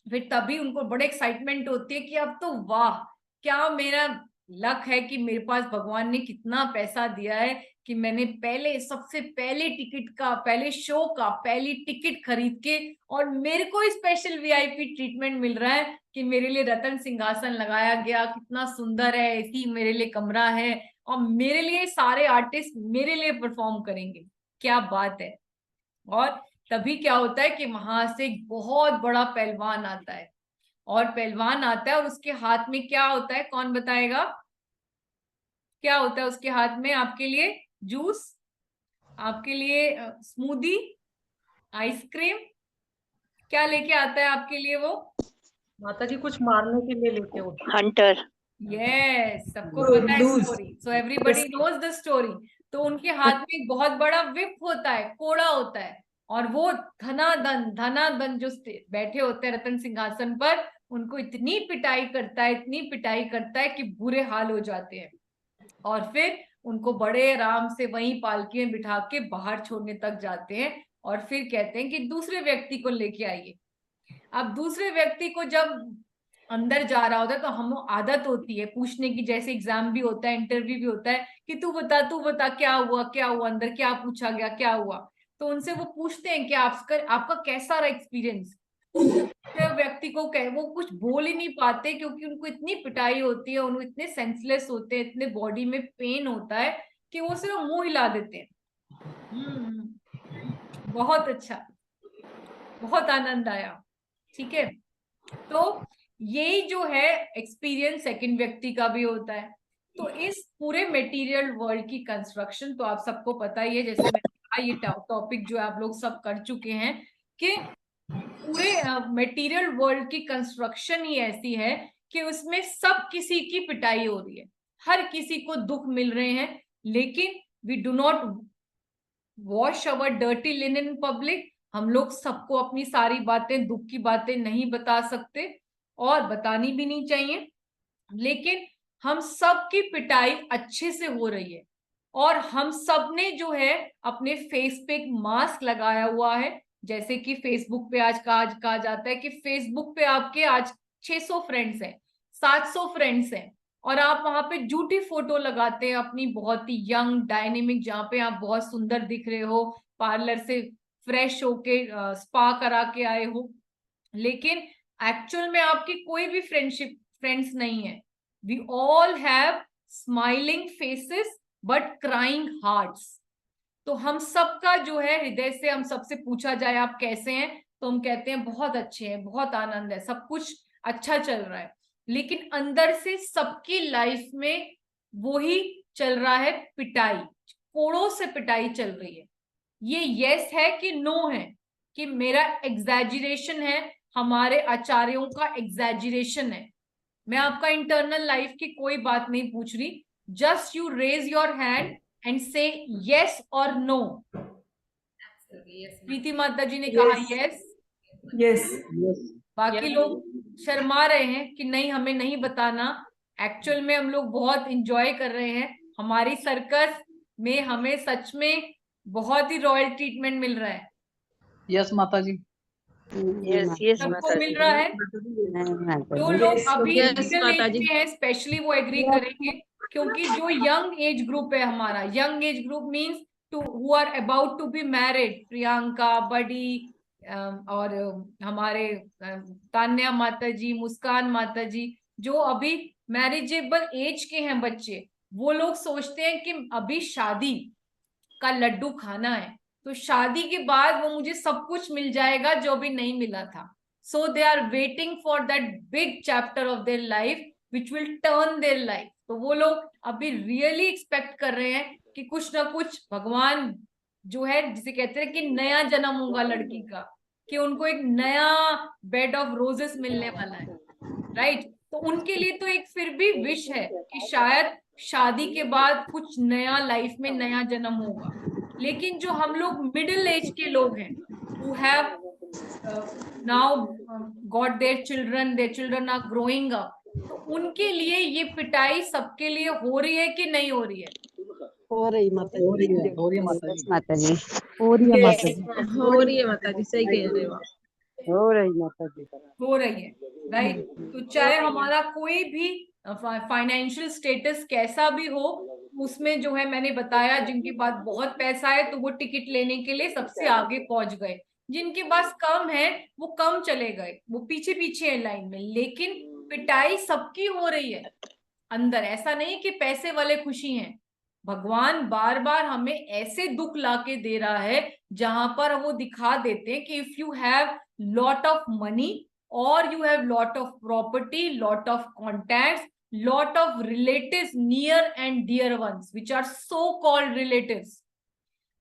फिर तभी उनको बड़े एक्साइटमेंट होती है कि अब तो वाह, क्या मेरा लक है कि मेरे पास भगवान ने कितना पैसा दिया है कि मैंने पहले सबसे पहले टिकट का, पहले शो का पहली टिकट खरीद के, और मेरे को स्पेशल वीआईपी ट्रीटमेंट मिल रहा है कि मेरे लिए रत्न सिंहासन लगाया गया, कितना सुंदर है, ऐसी मेरे लिए कमरा है, और मेरे लिए सारे आर्टिस्ट मेरे लिए परफॉर्म करेंगे। क्या बात है। और तभी क्या होता है कि वहां से एक बहुत बड़ा पहलवान आता है, और पहलवान आता है और उसके हाथ में क्या होता है, कौन बताएगा, क्या होता है उसके हाथ में आपके लिए? जूस, आपके लिए स्मूदी, आइसक्रीम, क्या लेके आता है आपके लिए वो? माता जी कुछ मारने के लिए लेके हो। हंटर। यस, सबको पता है Lose. Story, so everybody knows the story. तो उनके हाथ में एक बहुत बड़ा विप होता है, कोड़ा होता है, और वो धनाधन जो बैठे होते हैं रतन सिंहासन पर, उनको इतनी पिटाई करता है, इतनी पिटाई करता है कि बुरे हाल हो जाते हैं। और फिर उनको बड़े आराम से वहीं पालकी में बिठा के बाहर छोड़ने तक जाते हैं, और फिर कहते हैं कि दूसरे व्यक्ति को लेके आइए। अब दूसरे व्यक्ति को जब अंदर जा रहा होता है तो हम आदत होती है पूछने की, जैसे एग्जाम भी होता है, इंटरव्यू भी होता है, कि तू बता क्या हुआ, क्या हुआ, अंदर क्या पूछा गया, क्या हुआ। तो उनसे वो पूछते हैं कि आपका कैसा रहा एक्सपीरियंस। व्यक्ति को वो कुछ बोल ही नहीं पाते क्योंकि उनको इतनी पिटाई होती है, उनको इतने सेंसलेस होते हैं, इतने बॉडी में पेन होता है कि वो सिर्फ मुंह हिला देते हैं। बहुत अच्छा, बहुत आनंद आया। ठीक है, तो यही जो है एक्सपीरियंस सेकंड व्यक्ति का भी होता है। तो इस पूरे मटेरियल वर्ल्ड की कंस्ट्रक्शन तो आप सबको पता ही है, जैसे मैंने कहा ये टॉपिक जो आप लोग सब कर चुके हैं, कि पूरे मटेरियल वर्ल्ड की कंस्ट्रक्शन ही ऐसी है कि उसमें सब किसी की पिटाई हो रही है, हर किसी को दुख मिल रहे हैं, लेकिन we do not wash our dirty linen in public. हम लोग सबको अपनी सारी बातें, दुख की बातें नहीं बता सकते और बतानी भी नहीं चाहिए, लेकिन हम सब की पिटाई अच्छे से हो रही है। और हम सब ने जो है अपने फेस पे एक मास्क लगाया हुआ है, जैसे कि फेसबुक पे आज कहा जाता है कि फेसबुक पे आपके आज 600 फ्रेंड्स हैं, 700 फ्रेंड्स हैं, और आप वहां पे झूठी फोटो लगाते हैं अपनी बहुत ही यंग डायनेमिक, जहाँ पे आप बहुत सुंदर दिख रहे हो, पार्लर से फ्रेश होके स्पा करा के आए हो, लेकिन एक्चुअल में आपकी कोई भी फ्रेंड्स नहीं है। We all have smiling faces but crying hearts. तो हम सबका जो है हृदय से, हम सबसे पूछा जाए आप कैसे हैं, तो हम कहते हैं बहुत अच्छे हैं, बहुत आनंद है, सब कुछ अच्छा चल रहा है, लेकिन अंदर से सबकी लाइफ में वो ही चल रहा है, पिटाई, कोड़ों से पिटाई चल रही है। ये यस है कि नो है, कि मेरा एग्जैजरेशन है, हमारे आचार्यों का एग्जैजरेशन है। मैं आपका इंटरनल लाइफ की कोई बात नहीं पूछ रही, just you raise your hand and say yes और नो। प्रीति माता जी ने कहा यस, Yes. बाकी लोग शर्मा रहे हैं कि नहीं हमें नहीं बताना। एक्चुअल में हम लोग बहुत इंजॉय कर रहे हैं, हमारी सर्कस में हमें सच में बहुत ही रॉयल ट्रीटमेंट मिल रहा है। यस माता जी। यस यस सबको माता मिल जी। रहा है। नहीं माता जो जी। लोग Yes, अभी okay. मिडिल एज के हैं स्पेशली वो एग्री करेंगे, क्योंकि जो यंग एज ग्रुप है हमारा, young age group means to who are about to be married, Priyanka, buddy, और हमारे तान्या माता जी, मुस्कान माता जी, जो अभी मैरिजेबल एज के हैं बच्चे, वो लोग सोचते हैं कि अभी शादी का लड्डू खाना है, तो शादी के बाद वो मुझे सब कुछ मिल जाएगा जो अभी नहीं मिला था. So they are waiting for that big chapter of their life which will turn their life. तो वो लोग अभी रियली एक्सपेक्ट कर रहे हैं कि कुछ ना कुछ भगवान जो है, जिसे कहते हैं कि नया जन्म होगा लड़की का, कि उनको एक नया बेड ऑफ रोजेस मिलने वाला है, राइट. तो उनके लिए तो एक फिर भी विश है कि शायद शादी के बाद कुछ नया लाइफ में नया जन्म होगा. लेकिन जो हम लोग मिडिल एज के लोग हैं, who have now got their children are growing up, तो उनके लिए ये पिटाई सबके लिए हो रही है कि नहीं हो रही है? हो रही माता जी, हो रही है माता Yes, जी। माता जी. हो रही है Yes. माता जी, हो रही है माता जी, सही कह रहे हो आप। हो रही माता जी। हो रही है, राइट. तो चाहे हमारा कोई भी फाइनेंशियल स्टेटस कैसा भी हो, उसमें जो है मैंने बताया, जिनके पास बहुत पैसा है तो वो टिकट लेने के लिए सबसे आगे पहुंच गए, जिनके पास कम है वो कम चले गए, वो पीछे पीछे है लाइन में. लेकिन पिटाई सबकी हो रही है अंदर. ऐसा नहीं कि पैसे वाले खुशी हैं. भगवान बार बार हमें ऐसे दुख लाके दे रहा है जहां पर वो दिखा देते हैं कि if you have lot of money और you have lot of property, lot of contacts, lot of relatives near and dear ones which are so called relatives,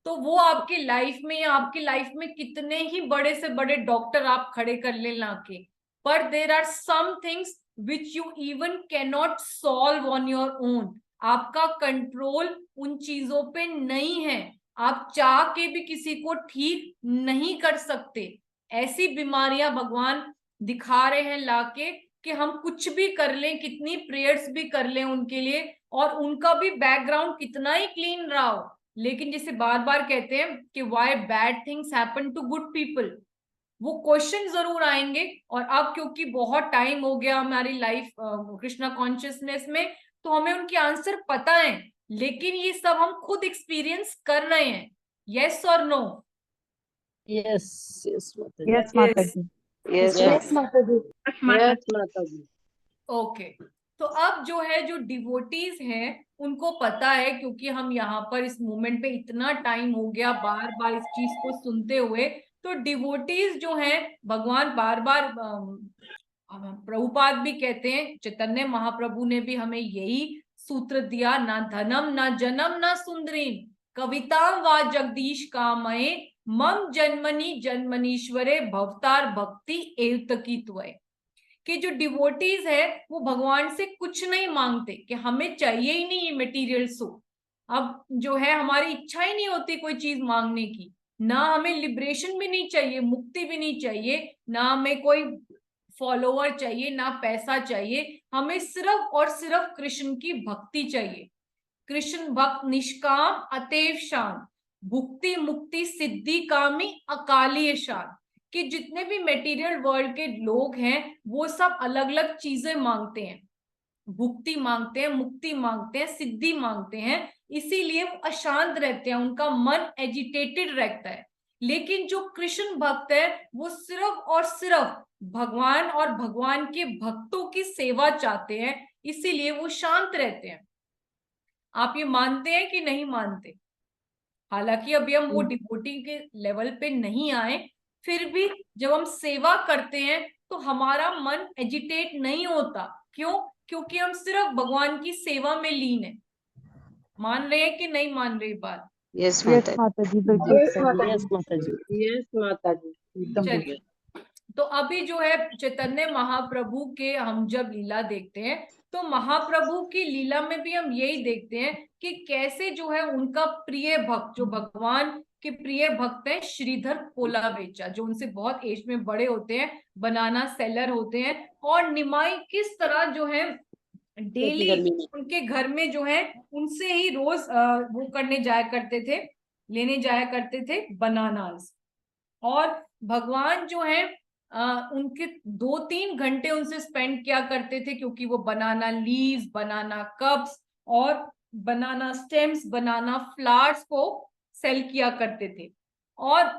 तो वो आपके लाइफ में या आपकी लाइफ में कितने ही बड़े से बड़े डॉक्टर आप खड़े कर ले लाके, पर there are some things which you even can not solve on your own. आपका कंट्रोल उन चीजों पे नहीं है. आप चाह के भी किसी को ठीक नहीं कर सकते. ऐसी बीमारियां भगवान दिखा रहे हैं लाके कि हम कुछ भी कर लें, कितनी प्रेयर्स भी कर लें उनके लिए, और उनका भी बैकग्राउंड कितना ही क्लीन रहा हो, लेकिन जैसे बार बार कहते हैं कि why bad things happen to good people, वो क्वेश्चन जरूर आएंगे. और अब क्योंकि बहुत टाइम हो गया हमारी लाइफ कृष्णा कॉन्शियसनेस में, तो हमें उनके आंसर पता है, लेकिन ये सब हम खुद एक्सपीरियंस कर रहे हैं. यस और नो? यस यस माता जी, Yes, माता Yes. जी. Yes, यस माता माता जी, यस माता जी। ओके. तो अब जो है, जो डिवोटीज हैं उनको पता है, क्योंकि हम यहाँ पर इस मूवमेंट पे इतना टाइम हो गया बार बार इस चीज को सुनते हुए, तो डिवोटीज जो हैं भगवान बार बार प्रभुपाद भी कहते हैं, चैतन्य महाप्रभु ने भी हमें यही सूत्र दिया, ना धनम ना जन्म ना सुंदरीम कविता व जगदीश कामये मम जन्मनि जन्मनीश्वरे भवतार भक्ति एवतकी त्वय. कि जो डिवोटीज है वो भगवान से कुछ नहीं मांगते, कि हमें चाहिए ही नहीं ये मटेरियल सो. अब जो है हमारी इच्छा ही नहीं होती कोई चीज मांगने की, ना हमें लिबरेशन भी नहीं चाहिए, मुक्ति भी नहीं चाहिए, ना हमें कोई फॉलोवर चाहिए, ना पैसा चाहिए. हमें सिर्फ और सिर्फ कृष्ण की भक्ति चाहिए. कृष्ण भक्त निष्काम अतएव शांत, भुक्ति मुक्ति सिद्धि कामी अकाली शांत. कि जितने भी मटेरियल वर्ल्ड के लोग हैं वो सब अलग अलग चीजें मांगते हैं, भुक्ति मांगते हैं, मुक्ति मांगते हैं, सिद्धि मांगते हैं, इसीलिए वो अशांत रहते हैं, उनका मन एजिटेटेड रहता है. लेकिन जो कृष्ण भक्त है वो सिर्फ और सिर्फ भगवान और भगवान के भक्तों की सेवा चाहते हैं, इसीलिए वो शांत रहते हैं. आप ये मानते हैं कि नहीं मानते? हालांकि अभी हम वो डिवोटी के लेवल पे नहीं आए, फिर भी जब हम सेवा करते हैं तो हमारा मन एजिटेट नहीं होता. क्यों? क्योंकि हम सिर्फ भगवान की सेवा में लीन है. मान रहे हैं कि नहीं मान रहे बात? Yes, यस माता. माता जी, बिल्कुल सही, यस माता जी, यस माता जी, एकदम ठीक चलिए, है। तो अभी जो है चैतन्य महाप्रभु के हम जब लीला देखते हैं, तो महाप्रभु की लीला में भी हम यही देखते हैं कि कैसे जो है उनका प्रिय भक्त, जो भगवान के प्रिय भक्त है श्रीधर कोलावेचा, जो उनसे बहुत एज में बड़े होते हैं, बनाना सेलर होते हैं, और निमाई किस तरह जो है डेली उनके घर में जो है उनसे ही रोज वो करने जाया करते थे, लेने जाया करते थे बनानास. और भगवान जो है उनके 2-3 घंटे उनसे स्पेंड किया करते थे, क्योंकि वो बनाना लीव्स, बनाना कप्स और बनाना स्टेम्स, बनाना फ्लावर्स को सेल किया करते थे. और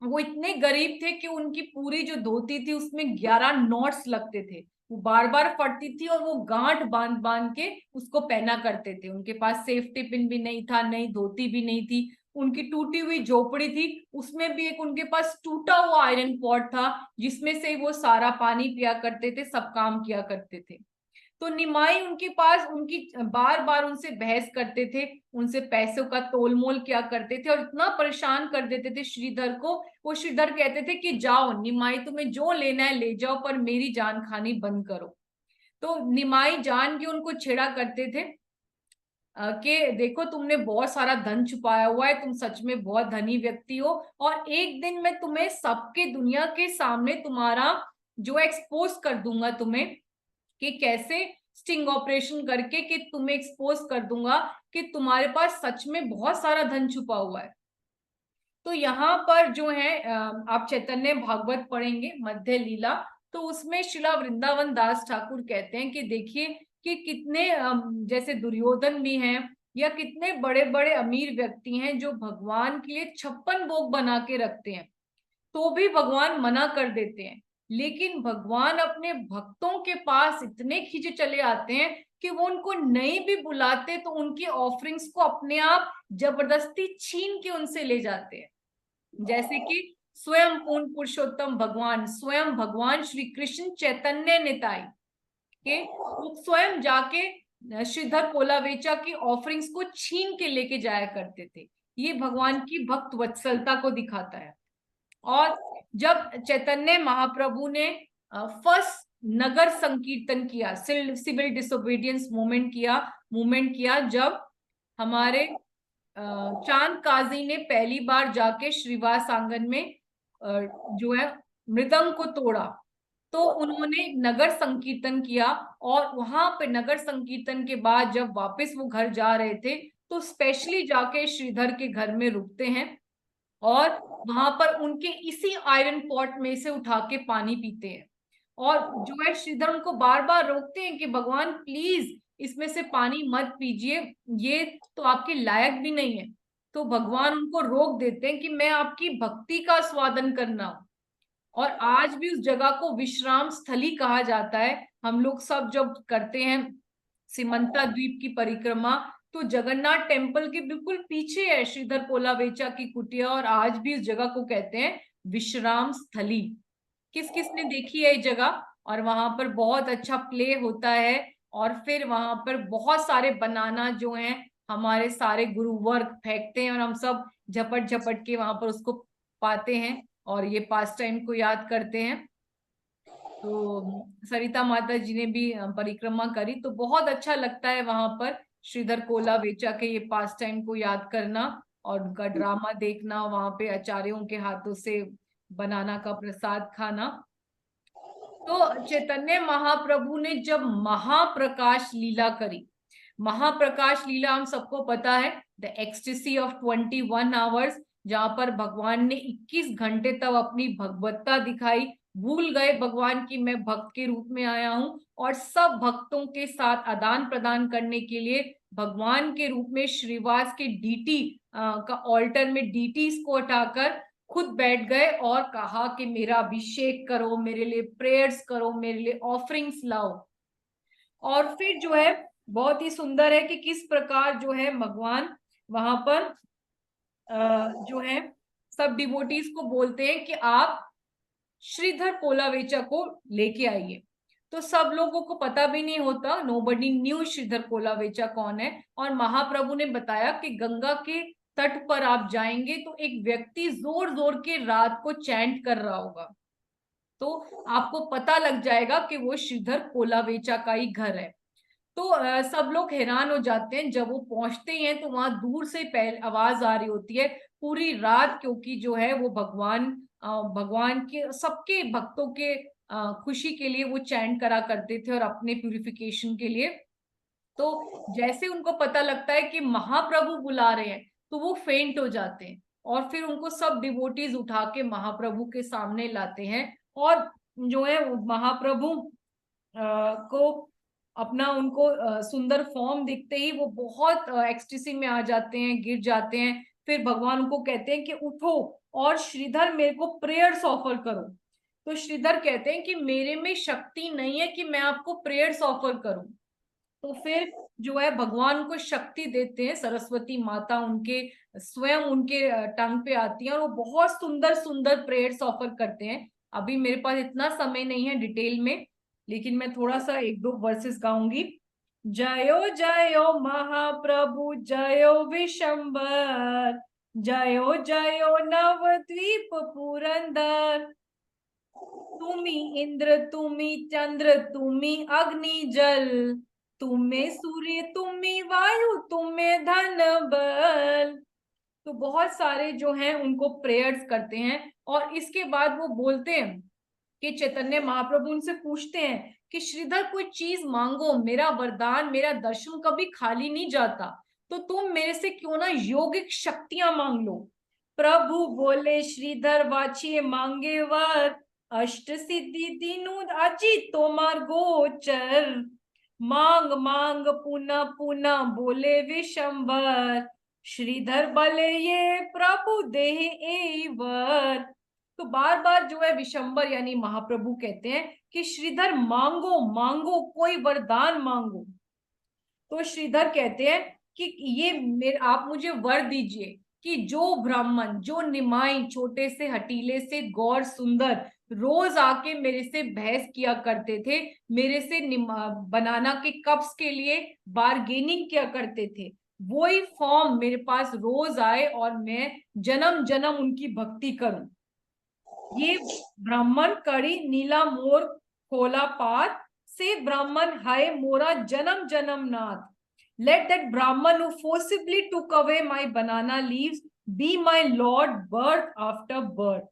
वो इतने गरीब थे कि उनकी पूरी जो धोती थी उसमें 11 नॉट्स लगते थे. वो बार बार फटती थी और वो गांठ बांध बांध के उसको पहना करते थे। उनके पास सेफ्टी पिन भी नहीं था, नई धोती भी नहीं थी, उनकी टूटी हुई झोपड़ी थी, उसमें भी एक उनके पास टूटा हुआ आयरन पॉट था जिसमें से वो सारा पानी पिया करते थे, सब काम किया करते थे। तो निमाई उनके पास, उनकी बार बार उनसे बहस करते थे, उनसे पैसों का तोलमोल किया करते थे और इतना परेशान कर देते थे श्रीधर को। वो श्रीधर कहते थे कि जाओ निमाई, तुम्हें जो लेना है ले जाओ, पर मेरी जान खानी बंद करो। तो निमाई जान के उनको छेड़ा करते थे कि देखो तुमने बहुत सारा धन छुपाया हुआ है, तुम सच में बहुत धनी व्यक्ति हो, और एक दिन मैं तुम्हें सबके दुनिया के सामने तुम्हारा जो एक्सपोज कर दूंगा तुम्हें, कि कैसे स्टिंग ऑपरेशन करके कि तुम्हें एक्सपोज कर दूंगा कि तुम्हारे पास सच में बहुत सारा धन छुपा हुआ है। तो यहाँ पर जो है आप चैतन्य भागवत पढ़ेंगे मध्य लीला, तो उसमें शिला वृंदावन दास ठाकुर कहते हैं कि देखिए कि कितने जैसे दुर्योधन भी हैं या कितने बड़े बड़े अमीर व्यक्ति हैं जो भगवान के लिए 56 भोग बना के रखते हैं, तो भी भगवान मना कर देते हैं। लेकिन भगवान अपने भक्तों के पास इतने खींचे चले आते हैं कि वो उनको नहीं भी बुलाते तो उनकी ऑफरिंग्स को अपने आप जबरदस्ती छीन के उनसे ले जाते हैं। जैसे कि स्वयं पूर्ण पुरुषोत्तम भगवान, स्वयं भगवान श्री कृष्ण चैतन्य निताई के वो स्वयं जाके श्रीधर कोलावेचा की ऑफरिंग्स को छीन के लेके जाया करते थे। ये भगवान की भक्त वत्सलता को दिखाता है। और जब चैतन्य महाप्रभु ने फर्स्ट नगर संकीर्तन किया, सिविल डिसोबीडियंस मूवमेंट किया, जब हमारे चांद काजी ने पहली बार जाके श्रीवास आंगन में जो है मृदंग को तोड़ा, तो उन्होंने नगर संकीर्तन किया। और वहां पे नगर संकीर्तन के बाद जब वापस वो घर जा रहे थे तो स्पेशली जाके श्रीधर के घर में रुकते हैं और वहां पर उनके इसी आयरन पॉट में से उठा के पानी पीते हैं। और जो है श्रीधर उनको बार बार रोकते हैं कि भगवान प्लीज इसमें से पानी मत पीजिए, ये तो आपके लायक भी नहीं है। तो भगवान उनको रोक देते हैं कि मैं आपकी भक्ति का स्वादन करना हूं। और आज भी उस जगह को विश्राम स्थली कहा जाता है। हम लोग सब जब करते हैं सीमंता द्वीप की परिक्रमा, तो जगन्नाथ टेम्पल के बिल्कुल पीछे है श्रीधर कोलावेचा की कुटिया, और आज भी इस जगह को कहते हैं विश्राम स्थली। किस किस ने देखी है ये जगह? और वहां पर बहुत अच्छा प्ले होता है, और फिर वहां पर बहुत सारे बनाना जो हैं हमारे सारे गुरु वर्ग फेंकते हैं और हम सब झपट झपट के वहां पर उसको पाते हैं और ये पास टाइम को याद करते हैं। तो सरिता माता जी ने भी परिक्रमा करी, तो बहुत अच्छा लगता है वहां पर श्रीधर कोलावेचा के ये पास टाइम को याद करना और उनका ड्रामा देखना, वहां पे आचार्यों के हाथों से बनाना का प्रसाद खाना। तो चैतन्य महाप्रभु ने जब महाप्रकाश लीला करी, महाप्रकाश लीला हम सबको पता है, द एक्सटेसी ऑफ 21 आवर्स, जहां पर भगवान ने 21 घंटे तक अपनी भगवत्ता दिखाई, भूल गए भगवान की मैं भक्त के रूप में आया हूं, और सब भक्तों के साथ आदान प्रदान करने के लिए भगवान के रूप में श्रीवास के डीटी का ऑल्टर में डीटीज को हटाकर खुद बैठ गए और कहा कि मेरा अभिषेक करो, मेरे लिए प्रेयर्स करो, मेरे लिए ऑफरिंग्स लाओ। और फिर जो है बहुत ही सुंदर है कि किस प्रकार जो है भगवान वहां पर जो है सब डिवोटीज को बोलते हैं कि आप श्रीधर कोलावेचा को लेके आइए। तो सब लोगों को पता भी नहीं होता, नोबडी न्यू श्रीधर कोलावेचा कौन है। और महाप्रभु ने बताया कि गंगा के तट पर आप जाएंगे तो एक व्यक्ति जोर जोर के रात को चैंट कर रहा होगा, तो आपको पता लग जाएगा कि वो श्रीधर कोलावेचा का ही घर है। तो सब लोग हैरान हो जाते हैं जब वो पहुंचते हैं, तो वहां दूर से पहले आवाज आ रही होती है पूरी रात, क्योंकि जो है वो भगवान के सबके भक्तों के खुशी के लिए वो चैंट करा करते थे और अपने प्यूरिफिकेशन के लिए। तो जैसे उनको पता लगता है कि महाप्रभु बुला रहे हैं तो वो फेंट हो जाते हैं, और फिर उनको सब डिवोटीज उठा के महाप्रभु के सामने लाते हैं। और जो है महाप्रभु को अपना उनको सुंदर फॉर्म दिखते ही वो बहुत एक्सटेसी में आ जाते हैं, गिर जाते हैं। फिर भगवान उनको कहते हैं कि उठो और श्रीधर मेरे को प्रेयर्स ऑफर करो। तो श्रीधर कहते हैं कि मेरे में शक्ति नहीं है कि मैं आपको प्रेयर्स ऑफर करूं। तो फिर जो है भगवान को शक्ति देते हैं, सरस्वती माता उनके स्वयं उनके टंग पे आती है और वो बहुत सुंदर सुंदर प्रेयर्स ऑफर करते हैं। अभी मेरे पास इतना समय नहीं है डिटेल में, लेकिन मैं थोड़ा सा एक दो वर्सेस गाऊंगी। जयो जयो महाप्रभु जयो विशंबर, जयो जयो नवद्वीप पुरंदर, तुम्ही इंद्र तुम्ही चंद्र तुम्ही अग्नि जल, तुम्हें सूर्य तुम्हें वायु तुम्हें धन बल। तो बहुत सारे जो हैं उनको प्रेयर्स करते हैं और इसके बाद वो बोलते हैं कि चैतन्य महाप्रभु उनसे पूछते हैं कि श्रीधर कोई चीज मांगो, मेरा वरदान मेरा दर्शन कभी खाली नहीं जाता, तो तुम मेरे से क्यों ना योगिक शक्तियां मांग लो। प्रभु बोले श्रीधर वाचिए मांगे वर, अष्ट सिद्धि तीनों अजी तोमार गोचर, मांग मांग पुनः पुनः बोले विशंबर, श्रीधर बले ये प्रभु देह ए वर। तो बार बार जो है विशंबर यानी महाप्रभु कहते हैं कि श्रीधर मांगो मांगो कोई वरदान मांगो। तो श्रीधर कहते हैं कि ये आप मुझे वर दीजिए कि जो ब्राह्मण जो निमाई छोटे से हटीले से गौर सुंदर रोज आके मेरे से बहस किया करते थे, मेरे से बनाना के कप्स के लिए बार्गेनिंग किया करते थे, वही फॉर्म मेरे पास रोज आए और मैं जन्म जन्म उनकी भक्ति करूं। ये ब्राह्मण कड़ी नीला मोर खोला पात, से ब्राह्मण हाय मोरा जन्म जन्म नाथ, let that Brahman who forcibly took away my banana leaves be my Lord birth after birth.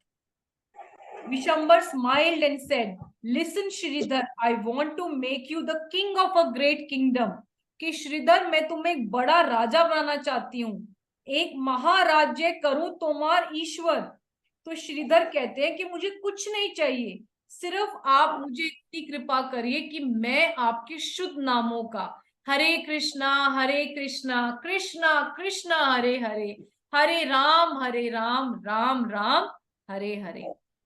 Vishambar smiled and said, listen Shridhar, I want to make you the king of a great kingdom. कि श्रीधर मैं तुम्हें एक बड़ा राजा बनाना चाहती हूँ, एक महाराज्य करूं तुम्हार ईश्वर। तो श्रीधर कहते हैं कि मुझे कुछ नहीं चाहिए, सिर्फ आप मुझे इतनी कृपा करिए कि मैं आपके शुद्ध नामों का हरे कृष्णा कृष्णा कृष्णा हरे हरे, हरे राम राम राम हरे हरे,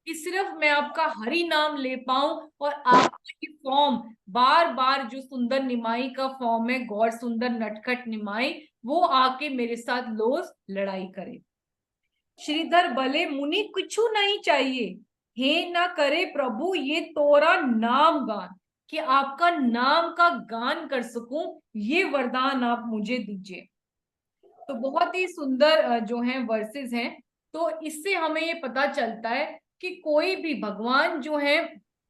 कि सिर्फ मैं आपका हरि नाम ले पाऊं और आपकी फॉर्म बार बार जो सुंदर निमाई का फॉर्म है, गौर सुंदर नटखट निमाई, वो आके मेरे साथ लोस लड़ाई करे। श्रीधर भले मुनि कुछ नहीं चाहिए, हे ना करे प्रभु ये तोरा नाम गान, कि आपका नाम का गान कर सकूं, ये वरदान आप मुझे दीजिए। तो बहुत ही सुंदर जो है वर्सेस हैं। तो इससे हमें ये पता चलता है कि कोई भी भगवान जो है,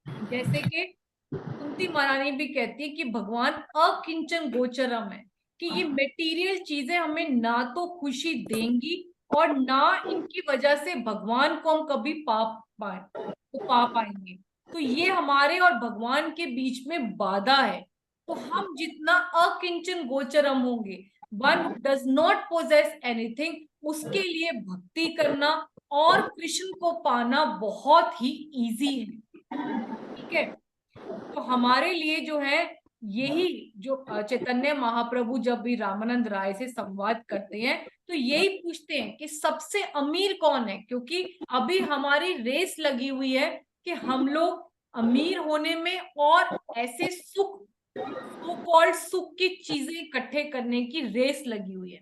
जैसे कि कुंती महारानी भी कहती है कि भगवान अकिंचन गोचरम है, कि ये मटेरियल चीजें हमें ना तो खुशी देंगी और ना इनकी वजह से भगवान को हम कभी पा पाएंगे। तो ये हमारे और भगवान के बीच में बाधा है। तो हम जितना अकिंचन गोचरम होंगे, one who does not possess anything, उसके लिए भक्ति करना और कृष्ण को पाना बहुत ही इजी है। ठीक है, तो हमारे लिए जो है यही जो चैतन्य महाप्रभु जब भी रामानंद राय से संवाद करते हैं तो यही पूछते हैं कि सबसे अमीर कौन है, क्योंकि अभी हमारी रेस लगी हुई है कि हम लोग अमीर होने में और ऐसे सुख सो कॉल्ड सुख की चीजें इकट्ठे करने की रेस लगी हुई है।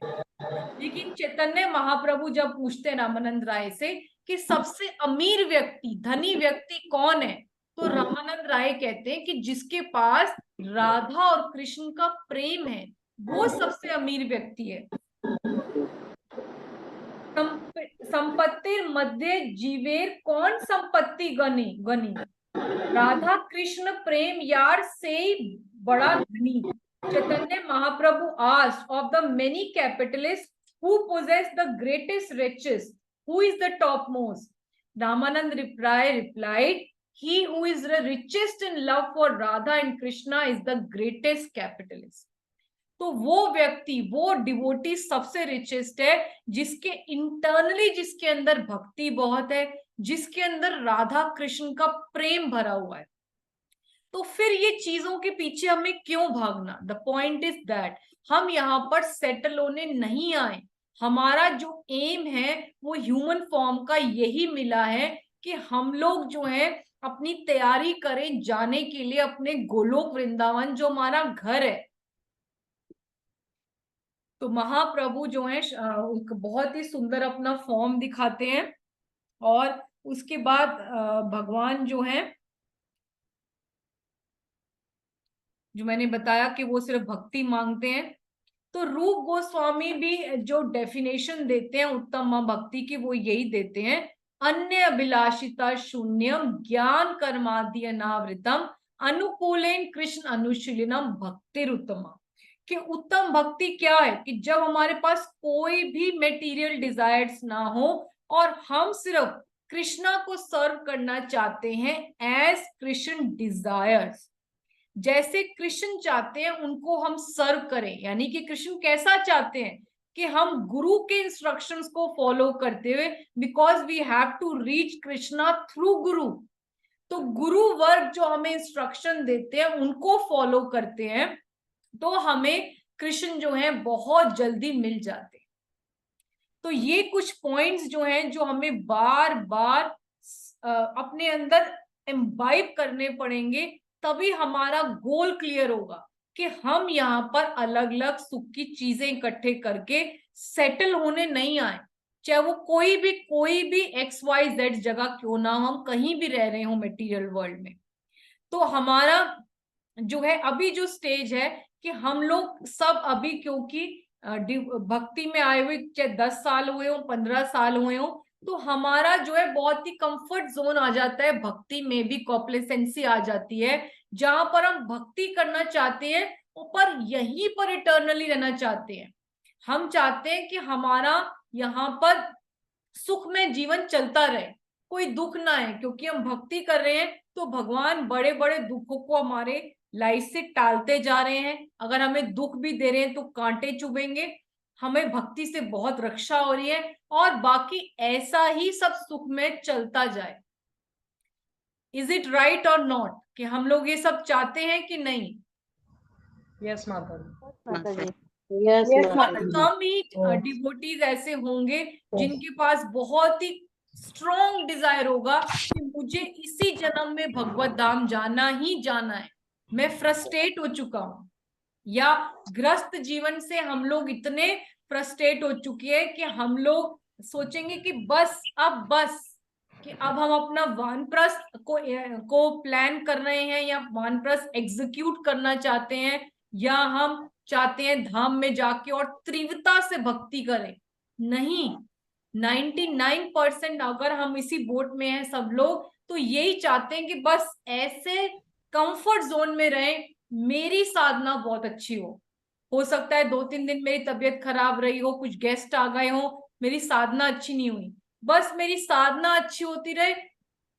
लेकिन चैतन्य महाप्रभु जब पूछते हैं रामानंद राय से कि सबसे अमीर व्यक्ति धनी व्यक्ति कौन है, तो रामानंद राय कहते हैं कि जिसके पास राधा और कृष्ण का प्रेम है वो सबसे अमीर व्यक्ति है। संपत्ति मध्य जीवेर कौन संपत्ति गनी, राधा कृष्ण प्रेम यार से बड़ा धनी। Chaitanya Mahaprabhu asked of the many capitalists who possess the greatest riches, who is the topmost? Ramanand replied, he who is the richest in love for Radha and Krishna is the greatest capitalist. तो वो व्यक्ति वो devotee सबसे richest है जिसके internally जिसके अंदर भक्ति बहुत है, जिसके अंदर राधा कृष्ण का प्रेम भरा हुआ है। तो फिर ये चीजों के पीछे हमें क्यों भागना? द पॉइंट इज दैट हम यहाँ पर सेटल होने नहीं आए। हमारा जो एम है वो ह्यूमन फॉर्म का यही मिला है कि हम लोग जो है अपनी तैयारी करें जाने के लिए अपने गोलोक वृंदावन जो हमारा घर है। तो महाप्रभु जो है एक बहुत ही सुंदर अपना फॉर्म दिखाते हैं और उसके बाद भगवान जो है, जो मैंने बताया कि वो सिर्फ भक्ति मांगते हैं, तो रूप गोस्वामी भी जो डेफिनेशन देते हैं उत्तम भक्ति की वो यही देते हैं, अन्य अभिलाषिता शून्यम ज्ञान कर्मादि अनावृतम अनुकूलेन कृष्ण अनुशीलनम भक्तिर उत्तम। कि उत्तम भक्ति क्या है कि जब हमारे पास कोई भी मेटीरियल डिजायर्स ना हो और हम सिर्फ कृष्णा को सर्व करना चाहते हैं एज कृष्ण डिजायर्स, जैसे कृष्ण चाहते हैं उनको हम सर्व करें। यानी कि कृष्ण कैसा चाहते हैं कि हम गुरु के इंस्ट्रक्शंस को फॉलो करते हुए, because we have to reach Krishna through guru, तो गुरु वर्ग जो हमें इंस्ट्रक्शन देते हैं उनको फॉलो करते हैं तो हमें कृष्ण जो है बहुत जल्दी मिल जाते हैं। तो ये कुछ पॉइंट्स जो हैं जो हमें बार बार अपने अंदर एम्बाइब करने पड़ेंगे, तभी हमारा गोल क्लियर होगा कि हम यहाँ पर अलग अलग सुख की चीजें इकट्ठे करके सेटल होने नहीं आए, चाहे वो कोई भी XYZ जगह क्यों ना हो, हम कहीं भी रह रहे हो मेटीरियल वर्ल्ड में। तो हमारा जो है अभी जो स्टेज है कि हम लोग सब अभी क्योंकि भक्ति में आए हुए चाहे 10 साल हुए हो 15 साल हुए हो, तो हमारा जो है बहुत ही कंफर्ट जोन आ जाता है, भक्ति में भी कॉम्प्लेसेंसी आ जाती है, जहां पर हम भक्ति करना चाहते हैं पर यहीं पर इटर्नली रहना चाहते हैं। हम चाहते हैं कि हमारा यहाँ पर सुख में जीवन चलता रहे, कोई दुख ना है, क्योंकि हम भक्ति कर रहे हैं तो भगवान बड़े बड़े दुखों को हमारे लाइफ से टालते जा रहे हैं। अगर हमें दुख भी दे रहे हैं तो कांटे चुभेंगे, हमें भक्ति से बहुत रक्षा हो रही है और बाकी ऐसा ही सब सुख में चलता जाए। इज इट राइट और नॉट कि हम लोग ये सब चाहते हैं कि नहीं? यस माता जी। माता जी। Yes, बहुत कम ही डिवोटीज ऐसे होंगे जिनके पास बहुत ही स्ट्रॉन्ग डिजायर होगा कि मुझे इसी जन्म में भगवत धाम जाना ही जाना है, मैं फ्रस्ट्रेट हो चुका हूं, या ग्रस्त जीवन से हम लोग इतने फ्रस्ट्रेट हो चुके हैं कि हम लोग सोचेंगे कि बस कि अब हम अपना वानप्रस्थ को प्लान कर रहे हैं या वानप्रस्थ एग्जीक्यूट करना चाहते हैं, या हम चाहते हैं धाम में जाके और तीव्रता से भक्ति करें। नहीं, 99% अगर हम इसी बोट में हैं सब लोग, तो यही चाहते हैं कि बस ऐसे कंफर्ट जोन में रहें, मेरी साधना बहुत अच्छी हो सकता है 2-3 दिन मेरी तबीयत खराब रही हो, कुछ गेस्ट आ गए हो, मेरी साधना अच्छी नहीं हुई, बस मेरी साधना अच्छी होती रहे,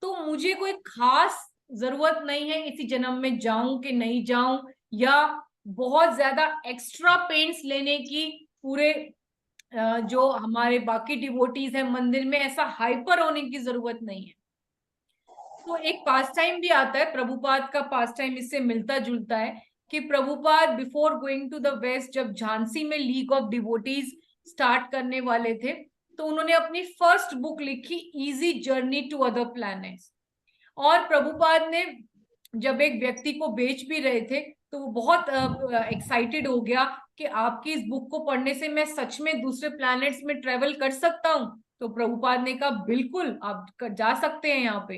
तो मुझे कोई खास जरूरत नहीं है इसी जन्म में जाऊं कि नहीं जाऊं, या बहुत ज्यादा एक्स्ट्रा पेंस लेने की पूरे जो हमारे बाकी डिवोटीज हैं मंदिर में ऐसा हाइपर होने की जरूरत नहीं है। तो एक पास टाइम भी आता है, प्रभुपाद का पास टाइम इससे मिलता जुलता है कि Prabhupada before going to the west जब झांसी में लीग ऑफ डिवोटीज स्टार्ट करने वाले थे, तो उन्होंने अपनी फर्स्ट बुक लिखी easy journey to other planets. और प्रभुपाद ने जब एक व्यक्ति को बेच भी रहे थे तो वो बहुत एक्साइटेड हो गया कि आपकी इस बुक को पढ़ने से मैं सच में दूसरे प्लैनेट्स में ट्रेवल कर सकता हूँ। तो प्रभुपाद ने कहा बिल्कुल आप जा सकते हैं यहाँ पे,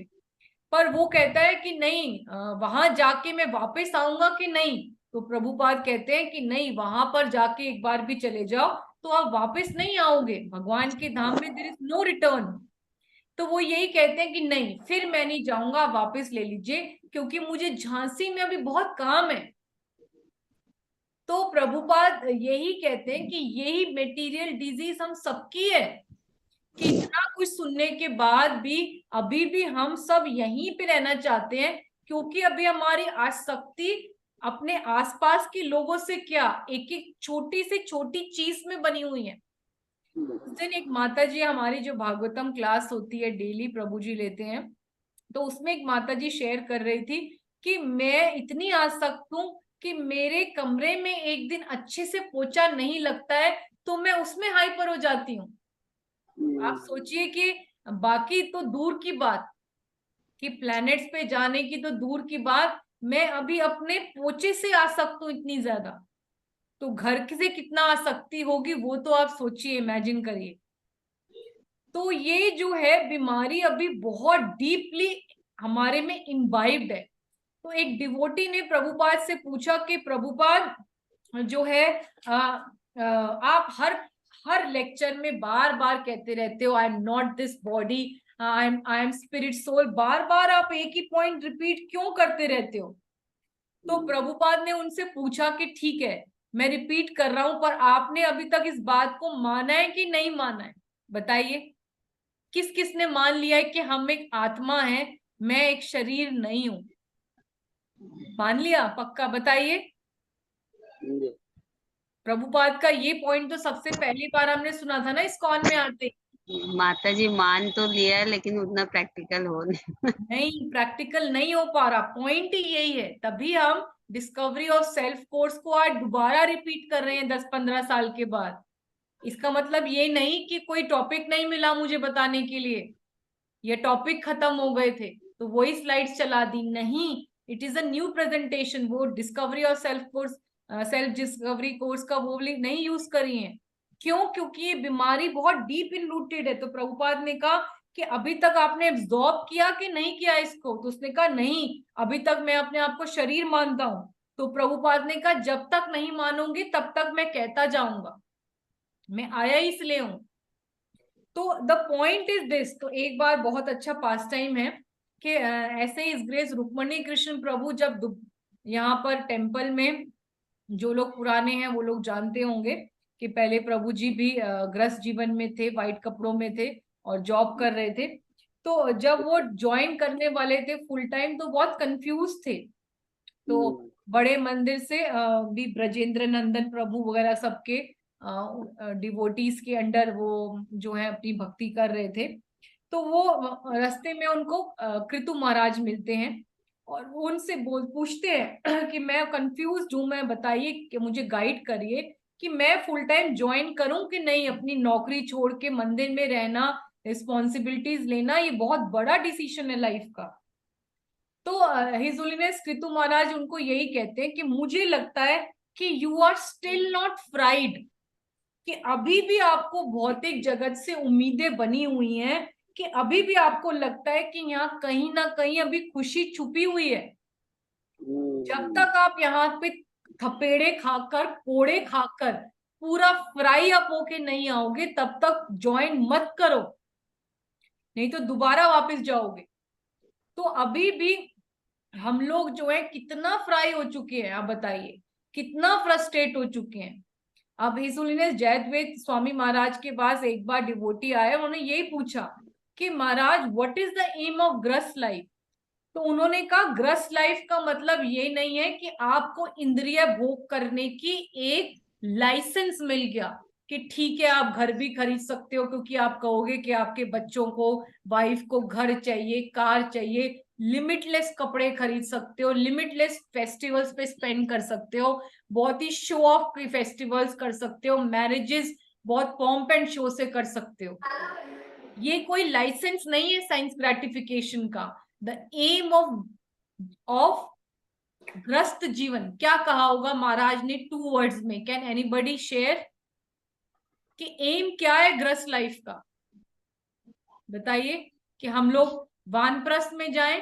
पर वो कहता है कि नहीं वहां जाके मैं वापस आऊंगा कि नहीं। तो प्रभुपाद कहते हैं कि नहीं, वहां पर जाके एक बार भी चले जाओ तो आप वापस नहीं आओगे, भगवान के धाम में देयर इज नो रिटर्न। तो वो यही कहते हैं कि नहीं, फिर मैं नहीं जाऊंगा, वापस ले लीजिए, क्योंकि मुझे झांसी में अभी बहुत काम है। तो प्रभुपाद यही कहते हैं कि यही मेटीरियल डिजीज हम सबकी है कि इतना कुछ सुनने के बाद भी अभी भी हम सब यहीं पे रहना चाहते हैं, क्योंकि अभी हमारी आसक्ति अपने आसपास के लोगों से क्या एक एक छोटी से छोटी चीज में बनी हुई है। उस दिन एक माता जी, हमारी जो भागवतम क्लास होती है डेली प्रभु जी लेते हैं, तो उसमें एक माता जी शेयर कर रही थी कि मैं इतनी आसक्त हूं कि मेरे कमरे में एक दिन अच्छे से पोछा नहीं लगता है तो मैं उसमें हाइपर हो जाती हूँ। आप सोचिए कि बाकी तो दूर की बात, कि प्लैनेट्स पे जाने की तो दूर की बात, मैं अभी अपने पोचे से आसक्त हूं इतनी ज्यादा, तो घर से कितना आसक्ति होगी वो तो आप सोचिए, इमेजिन करिए। तो ये जो है बीमारी अभी बहुत डीपली हमारे में इम्बाइब्ड है। तो एक डिवोटी ने प्रभुपाद से पूछा कि प्रभुपाद जो है आप हर लेक्चर में बार बार कहते रहते हो I am not this body, I am spirit soul, बार बार आप एक ही पॉइंट रिपीट क्यों करते रहते हो? तो प्रभुपाद ने उनसे पूछा कि ठीक है मैं रिपीट कर रहा हूं, पर आपने अभी तक इस बात को माना है कि नहीं माना है? बताइए, किस किस ने मान लिया है कि हम एक आत्मा है, मैं एक शरीर नहीं हूं? मान लिया पक्का? बताइए। प्रभुपाद का ये पॉइंट तो सबसे पहली बार हमने सुना था ना इस्कॉन में आते। माता जी मान तो लिया है लेकिन उतना प्रैक्टिकल हो नहीं। नहीं, प्रैक्टिकल नहीं हो पा रहा, पॉइंट ही यही है। तभी हम डिस्कवरी ऑफ सेल्फ कोर्स को आज दोबारा रिपीट कर रहे हैं 10-15 साल के बाद। इसका मतलब ये नहीं कि कोई टॉपिक नहीं मिला मुझे बताने के लिए, ये टॉपिक खत्म हो गए थे तो वही स्लाइड्स चला दी, नहीं, it is a new presentation. वो डिस्कवरी और self course, self discovery course का वो नहीं यूज करी है। क्यों? क्योंकि ये बीमारी बहुत डीप इन रूटेड है। तो प्रभुपाद ने कहा कि अभी तक आपने एब्जॉर्ब किया कि नहीं किया इसको? तो उसने कहा नहीं, अभी तक मैं अपने आप को शरीर मानता हूं। तो प्रभुपाद ने कहा जब तक नहीं मानोगे तब तक मैं कहता जाऊंगा, मैं आया इसलिए हूं। तो द पॉइंट इज दिस। तो एक बार बहुत अच्छा पास टाइम है कि ऐसे ही इस ग्रेस रुक्मणी कृष्ण प्रभु जब यहाँ पर टेम्पल में, जो लोग पुराने हैं वो लोग जानते होंगे कि पहले प्रभु जी भी ग्रस्त जीवन में थे, वाइट कपड़ों में थे और जॉब कर रहे थे। तो जब वो ज्वाइन करने वाले थे फुल टाइम तो बहुत कंफ्यूज थे। तो बड़े मंदिर से भी ब्रजेंद्र नंदन प्रभु वगैरह सबके डिवोटीज के अंडर वो जो है अपनी भक्ति कर रहे थे। तो वो रास्ते में उनको कृतु महाराज मिलते हैं और वो उनसे पूछते हैं कि मैं कंफ्यूज हूँ, मैं बताइए कि मुझे गाइड करिए कि मैं फुल टाइम ज्वाइन करूं कि नहीं, अपनी नौकरी छोड़ के मंदिर में रहना, रिस्पॉन्सिबिलिटीज लेना, ये बहुत बड़ा डिसीजन है लाइफ का। तो हिज होलीनेस कृतु महाराज उनको यही कहते हैं कि मुझे लगता है कि you are still not fried, कि अभी भी आपको भौतिक जगत से उम्मीदें बनी हुई हैं, कि अभी भी आपको लगता है कि यहाँ कहीं ना कहीं अभी खुशी छुपी हुई है। जब तक आप यहाँ पे थपेड़े खाकर, कोड़े खाकर पूरा फ्राई अप होके नहीं आओगे तब तक ज्वाइन मत करो, नहीं तो दोबारा वापस जाओगे। तो अभी भी हम लोग जो है कितना फ्राई हो चुके हैं, आप बताइए, कितना फ्रस्ट्रेट हो चुके हैं। अब हिज होलीनेस जयद्वैत स्वामी महाराज के पास एक बार डिवोटी आया, उन्होंने यही पूछा कि महाराज what is the aim of ग्रस्त लाइफ? तो उन्होंने कहा ग्रस्त लाइफ का मतलब ये नहीं है कि आपको इंद्रिय भोग करने की एक लाइसेंस मिल गया कि ठीक है आप घर भी खरीद सकते हो, क्योंकि आप कहोगे कि आपके बच्चों को, वाइफ को घर चाहिए, कार चाहिए, लिमिटलेस कपड़े खरीद सकते हो, लिमिटलेस फेस्टिवल्स पे स्पेंड कर सकते हो, बहुत ही शो ऑफ के फेस्टिवल्स कर सकते हो, मैरिजेस बहुत पॉम्प एंड शो से कर सकते हो। ये कोई लाइसेंस नहीं है साइंस ग्रेटिफिकेशन का। द एम ऑफ ग्रस्त जीवन क्या कहा होगा महाराज ने 2 वर्ड्स में? कैन एनीबडी शेयर कि एम क्या है ग्रस्त लाइफ का? बताइए कि हम लोग वानप्रस्थ में जाएं,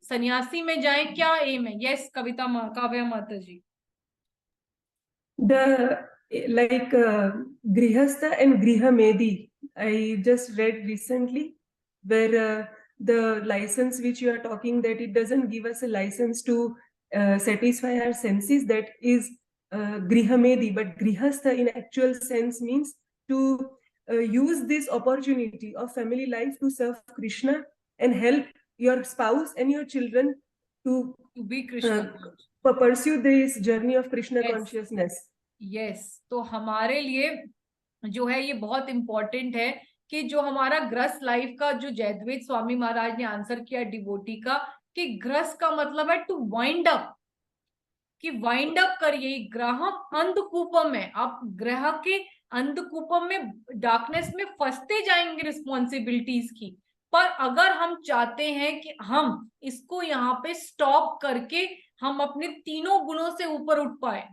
सन्यासी में जाएं, क्या एम है? यस कविता काव्या माता जी। The like Grihastha and Grihamedi, I just read recently where the license which you are talking, that it doesn't give us a license to satisfy our senses, that is Grihamedi, but Grihastha in actual sense means to use this opportunity of family life to serve Krishna and help your spouse and your children to be Krishna pursue this journey of Krishna Yes. consciousness. Yes तो हमारे लिए जो है ये बहुत important है कि जो हमारा ग्रस्त लाइफ का, जो जयद्वैत स्वामी महाराज ने आंसर किया डिवोटी का, कि ग्रस्त का मतलब है टू वाइंड अप, कि वाइंड अप करिए। ग्रह अंधकूपम है, आप ग्रह के अंधकूपम में, डार्कनेस में फंसते जाएंगे रिस्पॉन्सिबिलिटीज की। पर अगर हम चाहते हैं कि हम इसको यहाँ पे स्टॉप करके हम अपने तीनों गुणों से ऊपर उठ पाए,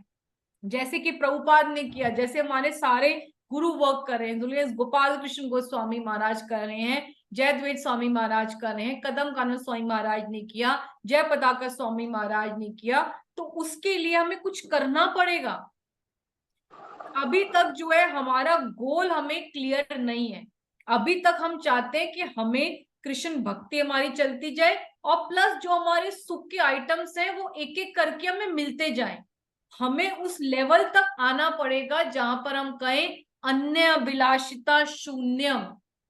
जैसे कि प्रभुपाद ने किया, जैसे हमारे सारे गुरु वर्क कर रहे हैं, गोपाल कृष्ण गोस्वामी महाराज कर रहे हैं, जयद्वैत स्वामी महाराज कर रहे हैं, कदम कानन स्वामी महाराज ने किया, जय पताका स्वामी महाराज ने किया, तो उसके लिए हमें कुछ करना पड़ेगा। अभी तक जो है हमारा गोल हमें क्लियर नहीं है। अभी तक हम चाहते हैं कि हमें कृष्ण भक्ति हमारी चलती जाए और प्लस जो हमारे सुख के आइटम्स हैं वो एक एक करके हमें मिलते जाएं। हमें उस लेवल तक आना पड़ेगा जहां पर हम कहें अन्य अभिलाषिता शून्यम,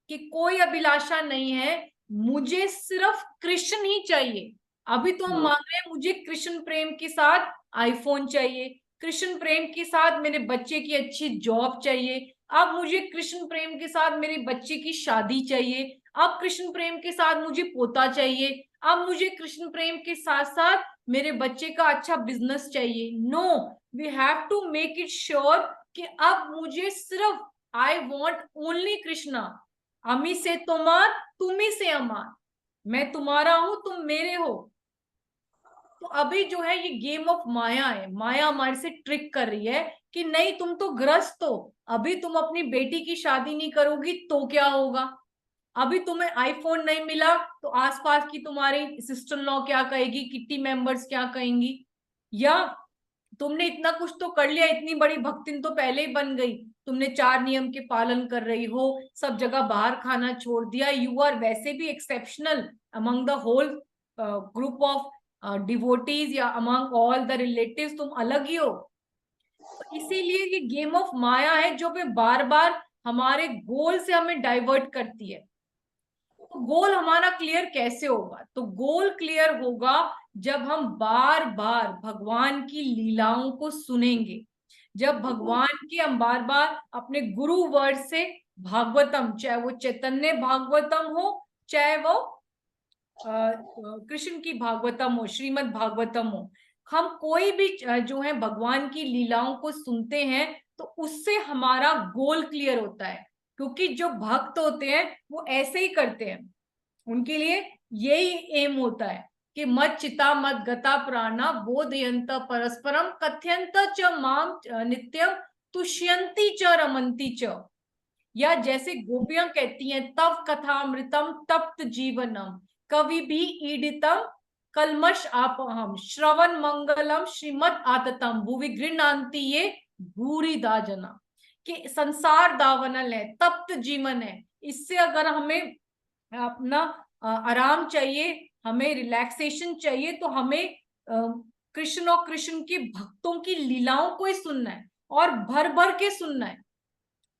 कि कोई अभिलाषा नहीं है, मुझे सिर्फ कृष्ण ही चाहिए। अभी तो हम मांग रहे हैं मुझे कृष्ण प्रेम के साथ आईफोन चाहिए, कृष्ण प्रेम के साथ मेरे बच्चे की अच्छी जॉब चाहिए, अब मुझे कृष्ण प्रेम के साथ मेरे बच्चे की शादी चाहिए, अब कृष्ण प्रेम के साथ मुझे पोता चाहिए, अब मुझे कृष्ण प्रेम के साथ साथ मेरे बच्चे का अच्छा बिजनेस चाहिए। No, we have to make it sure कि अब मुझे सिर्फ आई वॉन्ट ओनली कृष्णा। अमी से तुम्हार, तुम्ही से अमार, मैं तुम्हारा हूं तुम मेरे हो। तो अभी जो है ये गेम ऑफ माया है, माया हमारे से ट्रिक कर रही है कि नहीं तुम तो ग्रस्त हो, अभी तुम अपनी बेटी की शादी नहीं करोगी तो क्या होगा, अभी तुम्हें आईफोन नहीं मिला तो आसपास की तुम्हारी सिस्टर लॉ क्या कहेगी, किट्टी मेंबर्स क्या कहेंगी, या तुमने इतना कुछ तो कर लिया, इतनी बड़ी भक्तिन तो पहले ही बन गई, तुमने 4 नियम के पालन कर रही हो, सब जगह बाहर खाना छोड़ दिया, यू आर वैसे भी exceptional among the whole group of devotees या अमंग ऑल द रिलेटिव्स, तुम अलग ही हो। तो इसीलिए ये गेम ऑफ माया है जो भी बार बार हमारे गोल से हमें डाइवर्ट करती है। तो गोल हमारा क्लियर कैसे होगा? तो गोल क्लियर होगा जब हम बार बार भगवान की लीलाओं को सुनेंगे, जब भगवान की हम बार बार अपने गुरु वर्ड से भागवतम, चाहे वो चैतन्य भागवतम हो, चाहे वो कृष्ण की भागवतम हो, श्रीमद् भागवतम हो, हम कोई भी जो है भगवान की लीलाओं को सुनते हैं तो उससे हमारा गोल क्लियर होता है। क्योंकि जो भक्त होते हैं वो ऐसे ही करते हैं, उनके लिए यही एम होता है कि मत चिता मत गता प्राणा बोधयंत परस्परम कथयंत च माम नित्यम तुष्यंती च रमंती च, या जैसे गोपियां कहती हैं तव कथामृतम तप्त जीवनम कवि भी ईडितम कलमश आपहम श्रवण मंगलम श्रीमद आततम भुवि गृणांति ये भूरी दाजना, कि संसार दावनल है, तप्त जीवन है, इससे अगर हमें अपना आराम चाहिए, हमें रिलैक्सेशन चाहिए, तो हमें कृष्ण और कृष्ण के भक्तों की लीलाओं को ही सुनना है और भर भर के सुनना है।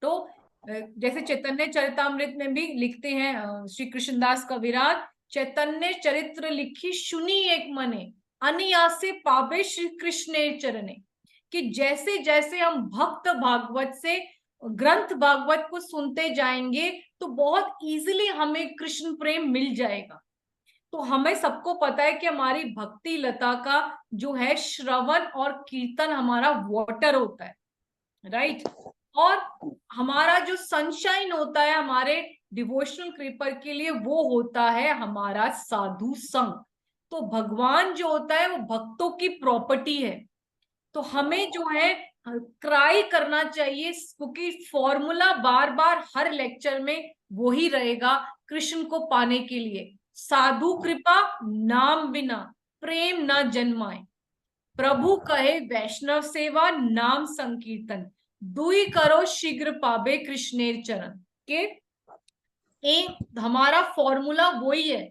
तो जैसे चैतन्य चरितामृत में भी लिखते हैं श्री कृष्णदास कविराज, चैतन्य चरित्र लिखी सुनी एक मने अनियासे पावे श्री कृष्ण चरणे, कि जैसे जैसे हम भक्त भागवत से ग्रंथ भागवत को सुनते जाएंगे तो बहुत इजीली हमें कृष्ण प्रेम मिल जाएगा। तो हमें सबको पता है कि हमारी भक्ति लता का जो है श्रवण और कीर्तन हमारा वाटर होता है, राइट, और हमारा जो सनशाइन होता है हमारे डिवोशनल क्रीपर के लिए वो होता है हमारा साधु संग। तो भगवान जो होता है वो भक्तों की प्रॉपर्टी है। तो हमें जो है ट्राई करना चाहिए, क्योंकि फॉर्मूला बार बार हर लेक्चर में वही रहेगा कृष्ण को पाने के लिए, साधु कृपा नाम बिना प्रेम न जन्माए, प्रभु कहे वैष्णव सेवा नाम संकीर्तन दुई करो शीघ्र पावे कृष्णेर चरण के। हमारा फॉर्मूला वही है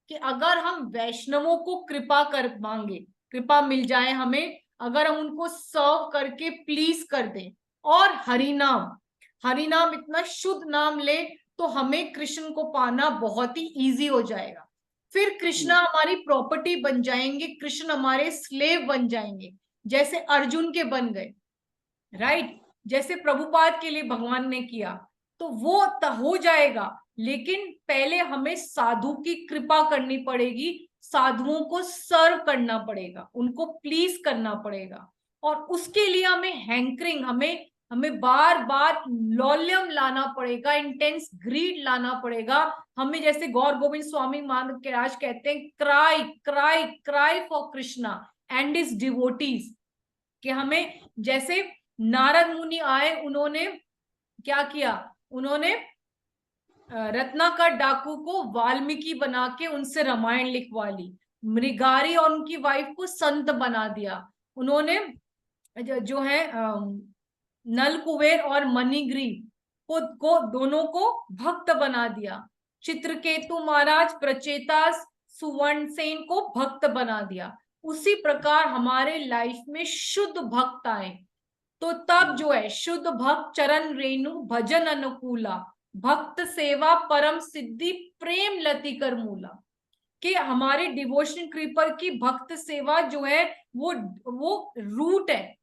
कि अगर हम वैष्णवों को कृपा कर मांगे, कृपा मिल जाए हमें, अगर हम उनको सर्व करके प्लीज कर दें, और हरिनाम इतना शुद्ध नाम ले तो हमें कृष्ण को पाना बहुत ही इजी हो जाएगा। फिर कृष्णा हमारी प्रॉपर्टी बन जाएंगे, कृष्ण हमारे स्लेव बन जाएंगे, जैसे अर्जुन के बन गए, राइट, जैसे प्रभुपाद के लिए भगवान ने किया, तो वो हो जाएगा। लेकिन पहले हमें साधु की कृपा करनी पड़ेगी, साधुओं को सर्व करना पड़ेगा, उनको प्लीज करना पड़ेगा, और उसके लिए हमें हैंकरिंग, हमें हमें बार बार लौल्यम लाना पड़ेगा, इंटेंस ग्रीड लाना पड़ेगा। हमें जैसे गौर गोविंद स्वामी मान के राज कहते हैं, cry cry cry for Krishna and his devotees, कि हमें जैसे नारद मुनि आए, उन्होंने क्या किया, उन्होंने रत्नाकर डाकू को वाल्मीकि बना के उनसे रामायण लिखवा ली, मृगारी और उनकी वाइफ को संत बना दिया, उन्होंने जो है नल कुबेर और मणिग्रीव को दोनों को भक्त बना दिया, चित्रकेतु महाराज प्रचेतास सुवर्णसेन को भक्त बना दिया। उसी प्रकार हमारे लाइफ में शुद्ध भक्त आए, तो तब जो है शुद्ध भक्त चरण रेणु भजन अनुकूला, भक्त सेवा परम सिद्धि प्रेम लति कर मूला, कि हमारे डिवोशन क्रीपर की भक्त सेवा जो है वो रूट है।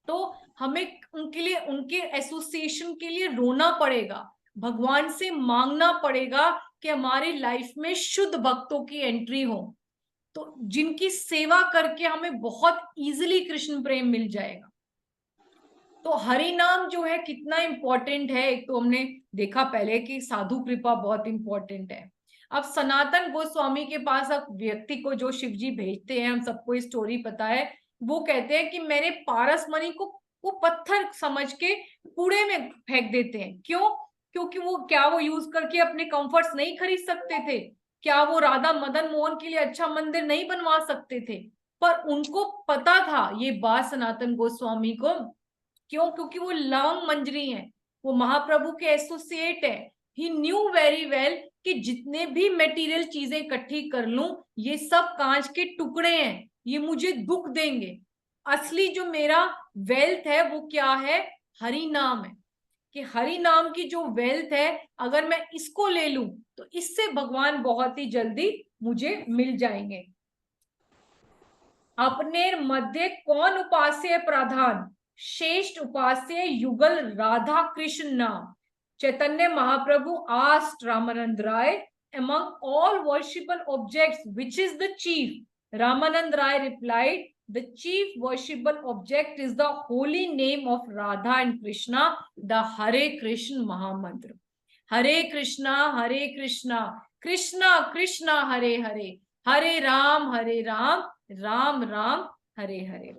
तो हमें उनके लिए, उनके एसोसिएशन के लिए रोना पड़ेगा, भगवान से मांगना पड़ेगा कि हमारी लाइफ में शुद्ध भक्तों की एंट्री हो, तो जिनकी सेवा करके हमें बहुत इजीली कृष्ण प्रेम मिल जाएगा। तो हरि नाम जो है कितना इंपॉर्टेंट है, एक तो हमने देखा पहले कि साधु कृपा बहुत इंपॉर्टेंट है। अब सनातन गोस्वामी के पास अब व्यक्ति को जो शिव जी भेजते हैं, हम सबको ये स्टोरी पता है, वो कहते हैं कि मेरे पारस मणि को वो पत्थर समझ के कूड़े में फेंक देते हैं। क्यों? क्योंकि वो क्या वो यूज करके अपने कंफर्ट्स नहीं खरीद सकते थे? क्या वो राधा मदन मोहन के लिए अच्छा मंदिर नहीं बनवा सकते थे? पर उनको पता था ये बात सनातन गोस्वामी को। क्यों? क्योंकि वो लवंग मंजरी हैं, वो महाप्रभु के एसोसिएट है। ही न्यू वेरी वेल कि जितने भी मटेरियल चीजें इकट्ठी कर लूं, ये सब कांच के टुकड़े हैं, ये मुझे दुख देंगे। असली जो मेरा वेल्थ है वो क्या है? हरि नाम है। कि हरि नाम की जो वेल्थ है, अगर मैं इसको ले लूं तो इससे भगवान बहुत ही जल्दी मुझे मिल जाएंगे। अपने मध्य कौन उपास्य प्रधान, श्रेष्ठ उपास्य युगल राधा कृष्ण नाम। Chaitanya Mahaprabhu asked Ramanand Rai, among all worshipable objects, which is the chief? Ramanand Rai replied, the chief worshipable object is the holy name of Radha and Krishna, the Hare Krishna Mahamantra. Hare Krishna, Krishna Krishna, Hare Hare, Hare Ram, Ram Ram Hare Hare.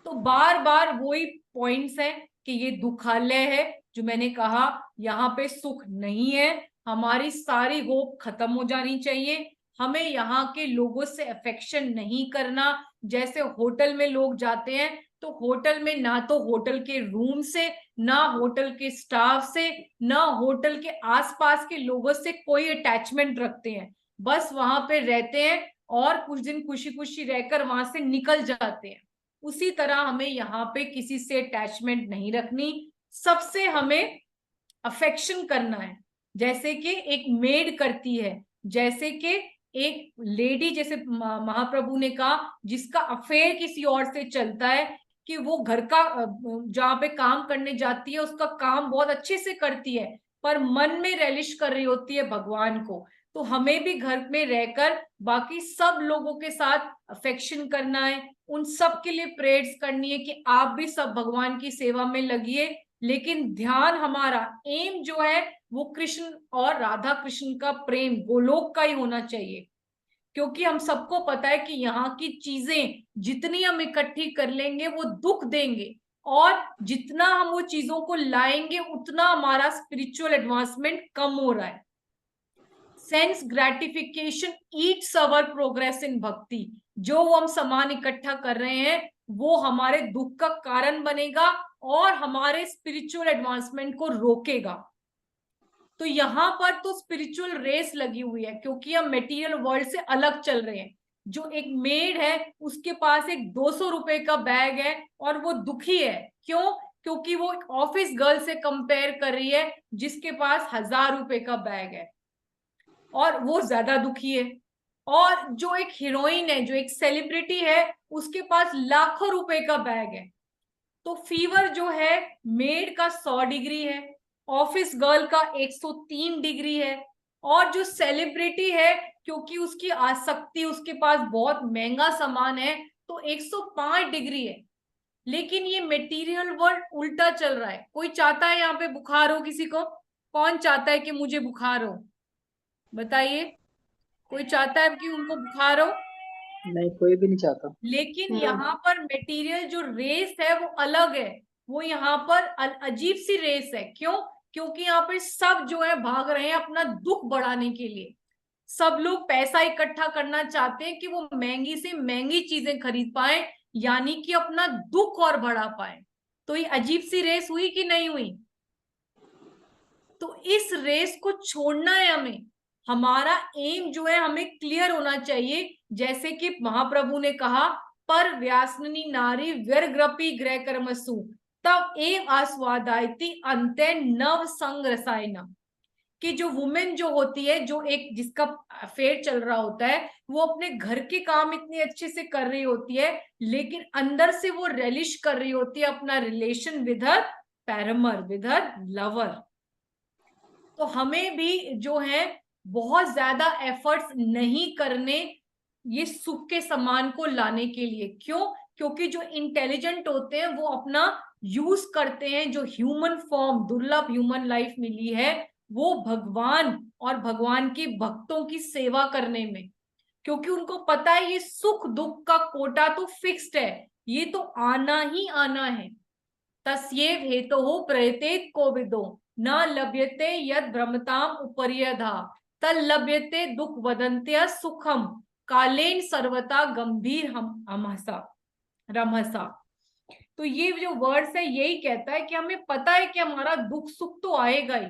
तो बार बार वही points हैं कि ये दुखालय है, जो मैंने कहा यहाँ पे सुख नहीं है, हमारी सारी होप खत्म हो जानी चाहिए। हमें यहाँ के लोगों से अफेक्शन नहीं करना। जैसे होटल में लोग जाते हैं तो होटल में ना तो होटल के रूम से, ना होटल के स्टाफ से, ना होटल के आसपास के लोगों से कोई अटैचमेंट रखते हैं, बस वहां पे रहते हैं और कुछ दिन खुशी खुशी रहकर वहां से निकल जाते हैं। उसी तरह हमें यहाँ पे किसी से अटैचमेंट नहीं रखनी, सबसे हमें अफेक्शन करना है, जैसे कि एक मेड करती है, जैसे कि एक लेडी, जैसे महाप्रभु ने कहा, जिसका अफेयर किसी और से चलता है, कि वो घर का जहाँ पे काम करने जाती है उसका काम बहुत अच्छे से करती है, पर मन में रेलिश कर रही होती है भगवान को। तो हमें भी घर में रहकर बाकी सब लोगों के साथ अफेक्शन करना है, उन सब के लिए प्रेयर्स करनी है कि आप भी सब भगवान की सेवा में लगिए, लेकिन ध्यान हमारा एम जो है वो कृष्ण और राधा कृष्ण का प्रेम, गोलोक का ही होना चाहिए। क्योंकि हम सबको पता है कि यहाँ की चीजें जितनी हम इकट्ठी कर लेंगे वो दुख देंगे, और जितना हम वो चीजों को लाएंगे उतना हमारा स्पिरिचुअल एडवांसमेंट कम हो रहा है। Sense gratification Yeats our progress in भक्ति। जो हम सामान इकट्ठा कर रहे हैं वो हमारे दुख का कारण बनेगा और हमारे स्पिरिचुअल एडवांसमेंट को रोकेगा। तो यहाँ पर तो स्पिरिचुअल रेस लगी हुई है, क्योंकि हम मटेरियल वर्ल्ड से अलग चल रहे हैं। जो एक मेड है उसके पास एक 200 रुपए का बैग है और वो दुखी है। क्यों? क्योंकि वो एक ऑफिस गर्ल से कंपेयर कर रही है जिसके पास 1000 रुपए का बैग है और वो ज्यादा दुखी है। और जो एक हीरोइन है, जो एक सेलिब्रिटी है, उसके पास लाखों रुपए का बैग है। तो फीवर जो है मेड का 100 डिग्री है, ऑफिस गर्ल का 103 डिग्री है, और जो सेलिब्रिटी है क्योंकि उसकी आसक्ति, उसके पास बहुत महंगा सामान है, तो 105 डिग्री है। लेकिन ये मेटीरियल वर्ल्ड उल्टा चल रहा है। कोई चाहता है यहाँ पे बुखार हो किसी को? कौन चाहता है कि मुझे बुखार हो? बताइए, कोई चाहता है कि उनको बुखार हो? नहीं, कोई भी नहीं चाहता। लेकिन No. यहाँ पर मेटीरियल जो रेस है वो अलग है। वो यहाँ पर अजीब सी रेस है। क्यों? क्योंकि यहाँ पे सब जो है भाग रहे हैं अपना दुख बढ़ाने के लिए। सब लोग पैसा इकट्ठा करना चाहते हैं कि वो महंगी से महंगी चीजें खरीद पाए, यानी कि अपना दुख और बढ़ा पाए। तो ये अजीब सी रेस हुई कि नहीं हुई? तो इस रेस को छोड़ना है हमें। हमारा एम जो है हमें क्लियर होना चाहिए। जैसे कि महाप्रभु ने कहा, पर व्यासनी नारी व्यर्ग्रपी ग्रह कर्मसु तब एव आस्वादायति अंते नव संग रसायना। कि जो वुमेन जो होती है, जो एक जिसका अफेयर चल रहा होता है, वो अपने घर के काम इतने अच्छे से कर रही होती है, लेकिन अंदर से वो रेलिश कर रही होती है अपना relation with her paramour, with her lover. तो हमें भी जो है बहुत ज्यादा एफर्ट्स नहीं करने ये सुख के समान को लाने के लिए। क्यों? क्योंकि जो इंटेलिजेंट होते हैं वो अपना यूज करते हैं जो ह्यूमन फॉर्म, दुर्लभ ह्यूमन लाइफ मिली है, वो भगवान और भगवान के भक्तों की सेवा करने में। क्योंकि उनको पता है ये सुख दुख का कोटा तो फिक्स्ड है, ये तो आना ही आना है। तस्येव हेतुः प्रयतेत कोविदो न लभ्यते यद भ्रमताम उपर्यधा तल्लभ्यते दुख वदन्त्य सुखम कालेन सर्वता गंभीर हम अमहसा रमहसा। तो ये जो वर्ड्स है यही कहता है कि हमें पता है कि हमारा दुख सुख तो आएगा ही।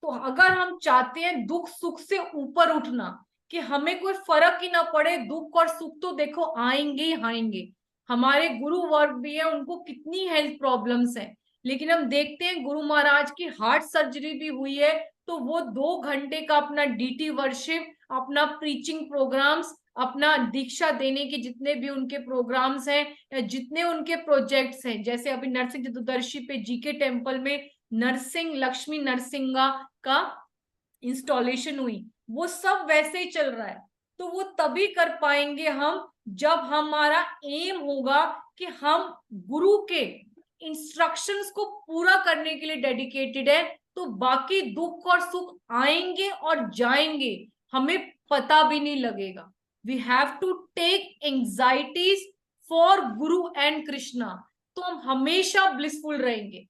तो अगर हम चाहते हैं दुख सुख से ऊपर उठना, कि हमें कोई फर्क ही ना पड़े, दुख और सुख तो देखो आएंगे ही आएंगे। हमारे गुरु वर्ग भी है, उनको कितनी हेल्थ प्रॉब्लम्स है, लेकिन हम देखते हैं गुरु महाराज की हार्ट सर्जरी भी हुई है, तो वो 2 घंटे का अपना डीटी वर्शिप, अपना प्रीचिंग प्रोग्राम्स, अपना दीक्षा देने के जितने भी उनके प्रोग्राम्स हैं या जितने उनके प्रोजेक्ट्स हैं, जैसे अभी नरसिंह चतुर्दशी पे जीके टेम्पल में नरसिंह लक्ष्मी नरसिंगा का इंस्टॉलेशन हुई, वो सब वैसे ही चल रहा है। तो वो तभी कर पाएंगे हम जब हमारा एम होगा कि हम गुरु के इंस्ट्रक्शंस को पूरा करने के लिए डेडिकेटेड है। तो बाकी दुख और सुख आएंगे और जाएंगे, हमें पता भी नहीं लगेगा। We have to take anxieties for guru and Krishna, तो हम हमेशा ब्लिसफुल रहेंगे।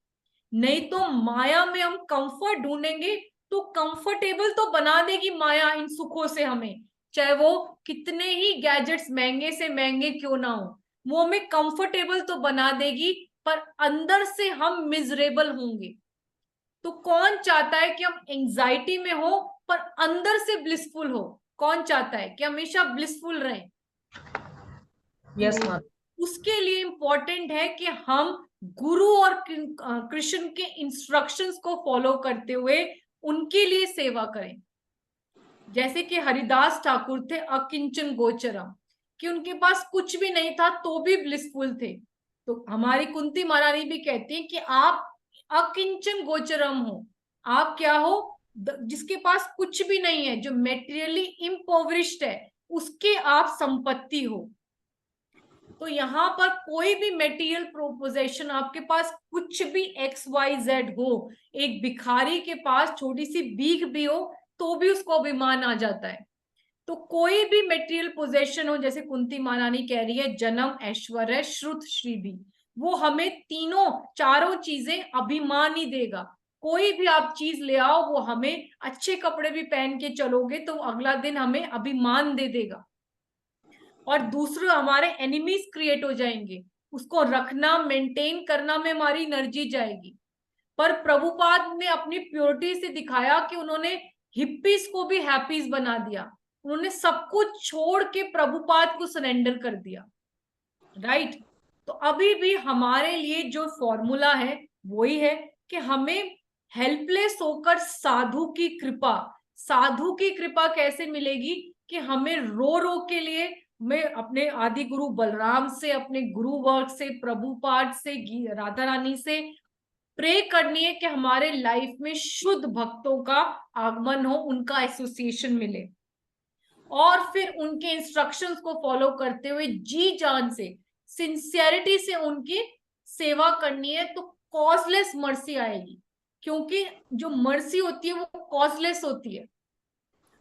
नहीं तो माया में हम कंफर्ट ढूंढेंगे, तो कंफर्टेबल तो बना देगी माया इन सुखों से हमें, चाहे वो कितने ही गैजेट्स महंगे से महंगे क्यों ना हो, वो हमें कंफर्टेबल तो बना देगी, पर अंदर से हम मिजरेबल होंगे। तो कौन चाहता है कि हम एंजाइटी में हो पर अंदर से ब्लिसफुल हो? कौन चाहता है कि हमेशा ब्लिसफुल रहें? यस माता। उसके लिए इंपॉर्टेंट है कि हम गुरु और कृष्ण के इंस्ट्रक्शंस को फॉलो करते हुए उनके लिए सेवा करें। जैसे कि हरिदास ठाकुर थे अकिंचन गोचरम, कि उनके पास कुछ भी नहीं था तो भी ब्लिसफुल थे। तो हमारी कुंती महारानी भी कहती है कि आप अकिंचन गोचरम हो। आप क्या हो? जिसके पास कुछ भी नहीं है, जो मेटेरियली इम्पोवरिश्ड है, उसके आप संपत्ति हो। तो यहाँ पर कोई भी मेटीरियल प्रोपोजिशन, आपके पास कुछ भी XYZ हो, एक भिखारी के पास छोटी सी भीख भी हो तो भी उसको अभिमान आ जाता है। तो कोई भी मेटीरियल पोजेशन हो, जैसे कुंती महारानी कह रही है जन्म ऐश्वर्य श्रुत श्री भी, वो हमें तीनों चारों चीजें अभिमान ही देगा। कोई भी आप चीज ले आओ, वो हमें अच्छे कपड़े भी पहन के चलोगे तो अगला दिन हमें अभिमान दे देगा, और दूसरे हमारे एनिमीज क्रिएट हो जाएंगे। उसको रखना, मेंटेन करना में हमारी एनर्जी जाएगी। पर प्रभुपाद ने अपनी प्योरिटी से दिखाया कि उन्होंने हिप्पीज को भी हैप्पीज बना दिया। उन्होंने सब कुछ छोड़ के प्रभुपाद को सरेंडर कर दिया, राइट। तो अभी भी हमारे लिए जो फॉर्मूला है वही है कि हमें हेल्पलेस होकर साधु की कृपा, साधु की कृपा कैसे मिलेगी? कि हमें रो रो के लिए, मैं अपने आदि गुरु बलराम से, अपने गुरु वर्ग से, प्रभुपाद से, राधा रानी से प्रे करनी है कि हमारे लाइफ में शुद्ध भक्तों का आगमन हो, उनका एसोसिएशन मिले, और फिर उनके इंस्ट्रक्शंस को फॉलो करते हुए जी जान से, सिंसियरिटी से उनकी सेवा करनी है तो कॉजलेस मर्सी आएगी, क्योंकि जो मर्सी होती है वो कॉजलेस होती है।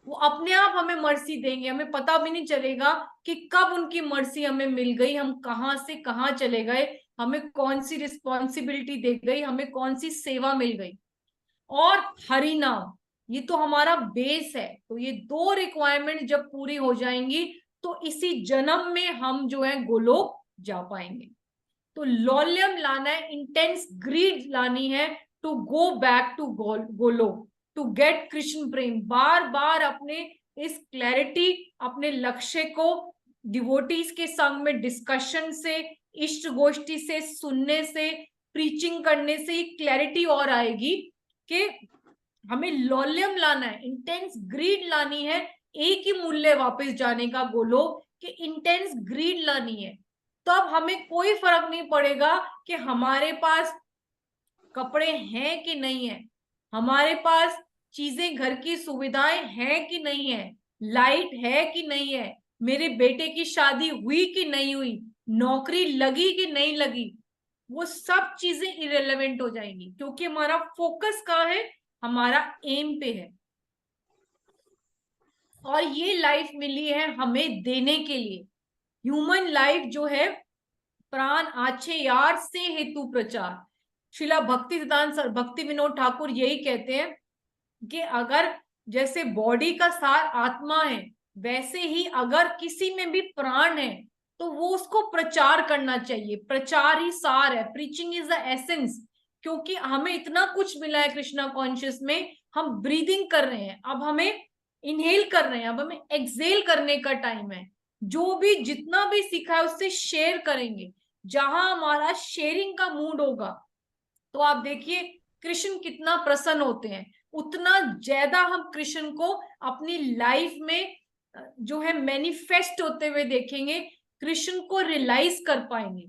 वो अपने आप हमें मर्सी देंगे, हमें पता भी नहीं चलेगा कि कब उनकी मर्सी हमें मिल गई, हम कहाँ से कहाँ चले गए, हमें कौन सी रिस्पॉन्सिबिलिटी दे गई, हमें कौन सी सेवा मिल गई। और हरि नाम, ये तो हमारा बेस है। तो ये दो रिक्वायरमेंट जब पूरी हो जाएंगी तो इसी जन्म में हम जो है गोलोक जा पाएंगे। तो लौल्यम लाना है, इंटेंस ग्रीड लानी है to go back to Goloka, to get Krishna प्रेम। बार बार अपने इस क्लैरिटी, अपने लक्ष्य को डिवोटीज के संग में डिस्कशन से, इष्ट गोष्ठी से, सुनने से, प्रीचिंग करने से ये क्लैरिटी और आएगी कि हमें लौल्यम लाना है, इंटेंस ग्रीड लानी है, एक ही मूल्य वापस जाने का गोलोक, कि इंटेंस ग्रीड लानी है। तब हमें कोई फर्क नहीं पड़ेगा कि हमारे पास कपड़े हैं कि नहीं है, हमारे पास चीजें, घर की सुविधाएं हैं कि नहीं है, लाइट है कि नहीं है, मेरे बेटे की शादी हुई कि नहीं हुई, नौकरी लगी कि नहीं लगी, वो सब चीजें इरेलेवेंट हो जाएंगी, क्योंकि हमारा फोकस कहाँ है, हमारा एम पे है। और ये लाइफ मिली है हमें देने के लिए। ह्यूमन लाइफ जो है, प्राण आछे यार से हेतु प्रचार। शिला भक्ति सिद्धांत भक्ति विनोद ठाकुर यही कहते हैं कि अगर जैसे बॉडी का सार आत्मा है, वैसे ही अगर किसी में भी प्राण है तो वो उसको प्रचार करना चाहिए। प्रचार ही सार है, प्रीचिंग इज द एसेंस। क्योंकि हमें इतना कुछ मिला है कृष्णा कॉन्शियस में, हम ब्रीदिंग कर रहे हैं, अब हमें इनहेल कर रहे हैं, अब हमें एक्सहेल करने का टाइम है। जो भी जितना भी सीखा है उससे शेयर करेंगे। जहां हमारा शेयरिंग का मूड होगा तो आप देखिए कृष्ण कितना प्रसन्न होते हैं, उतना ज्यादा हम कृष्ण को अपनी लाइफ में जो है मैनिफेस्ट होते हुए देखेंगे, कृष्ण को रियलाइज कर पाएंगे।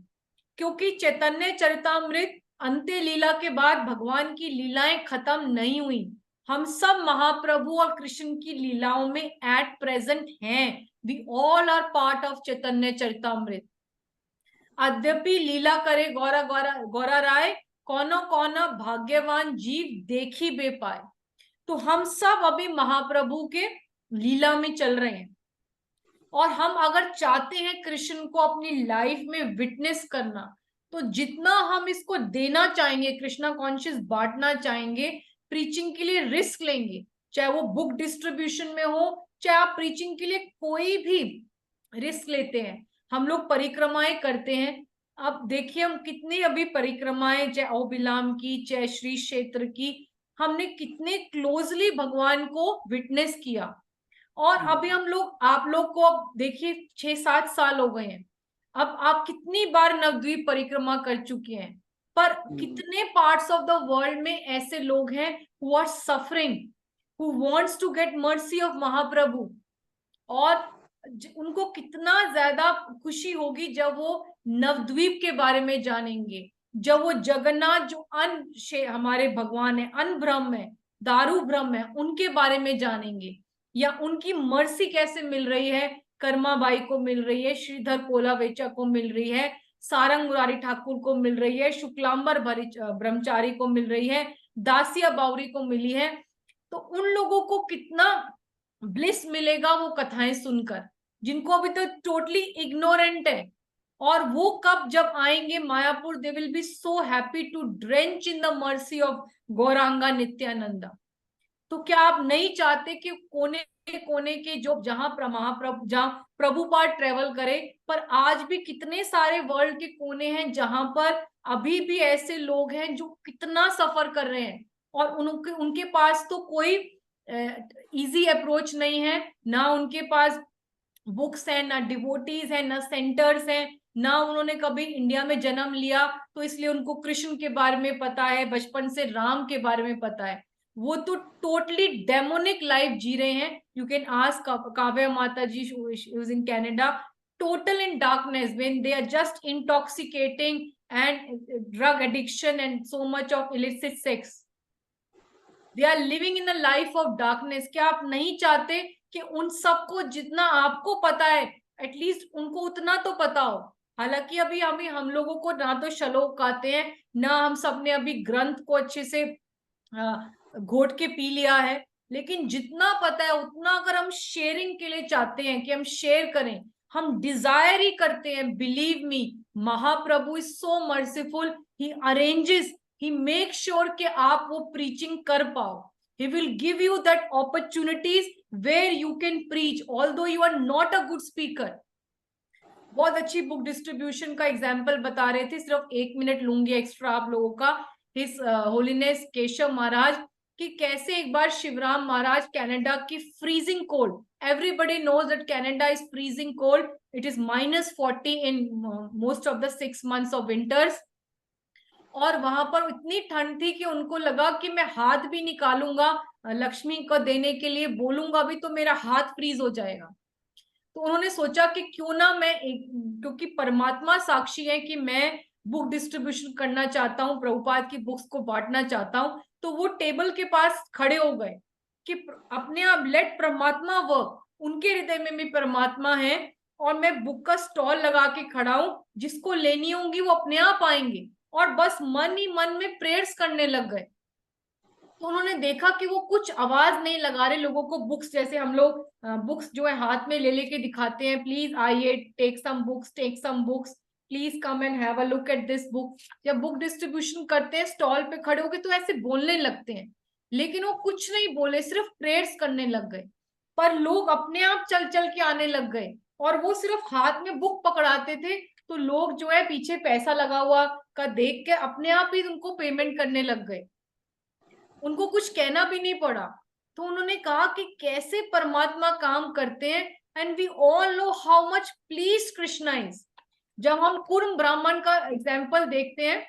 क्योंकि चैतन्य चरितामृत अंत्य लीला के बाद भगवान की लीलाएं खत्म नहीं हुई। हम सब महाप्रभु और कृष्ण की लीलाओं में एट प्रेजेंट हैं। We all are part of Chaitanya Charitamrita. अद्यपि लीला करे गौरा गौरा गौरा राय, कौनो कौना भाग्यवान जीव देखी बे पाए। तो हम सब अभी महाप्रभु के लीला में चल रहे हैं। और हम अगर चाहते हैं कृष्ण को अपनी लाइफ में विटनेस करना, तो जितना हम इसको देना चाहेंगे, कृष्णा कॉन्शियस बांटना चाहेंगे, प्रीचिंग के लिए रिस्क लेंगे, चाहे वो बुक डिस्ट्रीब्यूशन में हो, चाहे आप प्रीचिंग के लिए कोई भी रिस्क लेते हैं। हम लोग परिक्रमाएं करते हैं, अब देखिए हम कितनी अभी परिक्रमाएं, चाहे अहोबिलाम की, चाहे श्री क्षेत्र की, हमने कितने क्लोजली भगवान को विटनेस किया। और अभी हम लोग, आप लोग को अब देखिए 6-7 साल हो गए हैं, अब आप कितनी बार नवद्वीप परिक्रमा कर चुके हैं। पर कितने पार्ट्स ऑफ द वर्ल्ड में ऐसे लोग हैं who are suffering, who wants to get mercy of Mahaprabhu. और उनको कितना ज्यादा खुशी होगी जब वो नवद्वीप के बारे में जानेंगे, जब वो जगन्नाथ जो हमारे भगवान है, अन्न ब्रह्म है, दारू ब्रह्म है, उनके बारे में जानेंगे, या उनकी मर्सी कैसे मिल रही है, कर्माबाई को मिल रही है, श्रीधर कोलावेचा को मिल रही है, सारंग मुरारी ठाकुर को मिल रही है, शुक्लांबर ब्रह्मचारी को मिल रही है, दासिया बावरी को मिली है। तो उन लोगों को कितना ब्लिस मिलेगा वो कथाएं सुनकर, जिनको अभी तो टोटली इग्नोरेंट है। और वो कब जब आएंगे Mayapur, they will be so happy to drench in the mercy of Gauranga Nityananda. तो क्या आप नहीं चाहते कि कोने कोने के जो जहां महाप्रभु, जहां प्रभुपाद ट्रेवल करे, पर आज भी कितने सारे वर्ल्ड के कोने हैं जहां पर अभी भी ऐसे लोग हैं जो कितना सफर कर रहे हैं, और उनके पास तो कोई इजी अप्रोच नहीं है, ना उनके पास बुक्स हैं, ना डिवोटीज हैं, ना सेंटर्स हैं, ना उन्होंने कभी इंडिया में जन्म लिया तो इसलिए उनको कृष्ण के बारे में पता है, बचपन से राम के बारे में पता है। वो तो टोटली डेमोनिक लाइफ जी रहे हैं। यू कैन आस्क काव्या माता ji, is in Canada, total in darkness when they are just intoxicating and drug addiction and so much of illicit sex. They are living in the life of darkness. क्या आप नहीं चाहते कि उन सबको जितना आपको पता है एटलीस्ट उनको उतना तो पता हो, हालांकि अभी हम लोगों को ना तो श्लोक आते हैं, ना हम सबने अभी ग्रंथ को अच्छे से घोट के पी लिया है, लेकिन जितना पता है उतना अगर हम शेयरिंग के लिए चाहते हैं कि हम शेयर करें, हम डिजायर ही करते हैं, believe me, Mahaprabhu is so merciful, he arranges, he make sure कि आप वो प्रीचिंग कर पाओ. He will give you that opportunities where you can preach, although you are not a good speaker. बहुत अच्छी बुक डिस्ट्रीब्यूशन का example बता रहे थे, सिर्फ 1 मिनट लूंगी एक्स्ट्रा आप लोगों का. हिज होलीनेस केशव महाराज, कि कैसे एक बार शिवराम महाराज कनाडा की freezing cold, everybody knows that Canada is freezing cold, it is -40 in most of the 6 months of winters, और वहां पर इतनी ठंड थी कि उनको लगा कि मैं हाथ भी निकालूंगा लक्ष्मी को देने के लिए, बोलूंगा भी तो मेरा हाथ फ्रीज हो जाएगा. तो उन्होंने सोचा कि क्यों ना मैं क्योंकि परमात्मा साक्षी है कि मैं बुक डिस्ट्रीब्यूशन करना चाहता हूँ, प्रभुपाद की बुक्स को बांटना चाहता हूँ, तो वो टेबल के पास खड़े हो गए कि अपने आप लेट परमात्मा वर्क, उनके हृदय में भी परमात्मा है, और मैं बुक का स्टॉल लगा के खड़ा हूं, जिसको लेनी होंगी वो अपने आप आएंगे, और बस मन ही मन में प्रेयर्स करने लग गए. तो उन्होंने देखा कि वो कुछ आवाज नहीं लगा रहे लोगों को, बुक्स जैसे हम लोग बुक्स जो है हाथ में ले लेके दिखाते हैं, प्लीज आइए, take some books, please come and have a look at this book. जब बुक डिस्ट्रीब्यूशन करते हैं स्टॉल पे खड़े होके तो ऐसे बोलने लगते हैं, लेकिन वो कुछ नहीं बोले, सिर्फ प्रेयर्स करने लग गए. पर लोग अपने आप चल चल के आने लग गए, और वो सिर्फ हाथ में बुक पकड़ाते थे, तो लोग जो है पीछे पैसा लगा हुआ का देख के अपने आप ही उनको पेमेंट करने लग गए, उनको कुछ कहना भी नहीं पड़ा. तो उन्होंने कहा कि कैसे परमात्मा काम करते हैं, and we all know how much please Krishna is. जब हम कुर्म ब्राह्मण का एग्जाम्पल देखते हैं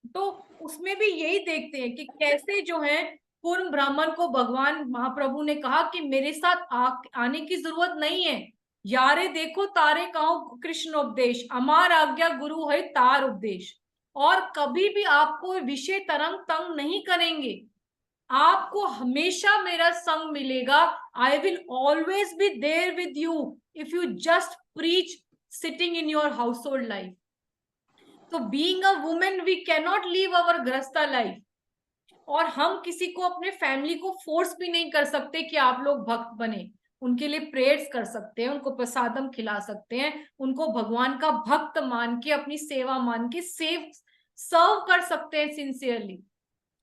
तो उसमें भी यही देखते हैं कि कैसे जो है कुर्म ब्राह्मण को भगवान महाप्रभु ने कहा कि मेरे साथ आने की जरूरत नहीं है, यारे देखो तारे कहो कृष्ण उपदेश, अमार आज्ञा गुरु है तार उपदेश. और कभी भी आपको विषय तरंग तंग नहीं करेंगे, आपको हमेशा मेरा संग मिलेगा. I will always be there with you if you just preach sitting in your household life. तो being a women we can not leave our grihastha life, और हम किसी को अपने फैमिली को फोर्स भी नहीं कर सकते कि आप लोग भक्त बने. उनके लिए प्रेयर्स कर सकते हैं, उनको प्रसादम खिला सकते हैं, उनको भगवान का भक्त मान के, अपनी सेवा मान के सर्व कर सकते हैं सिंसियरली.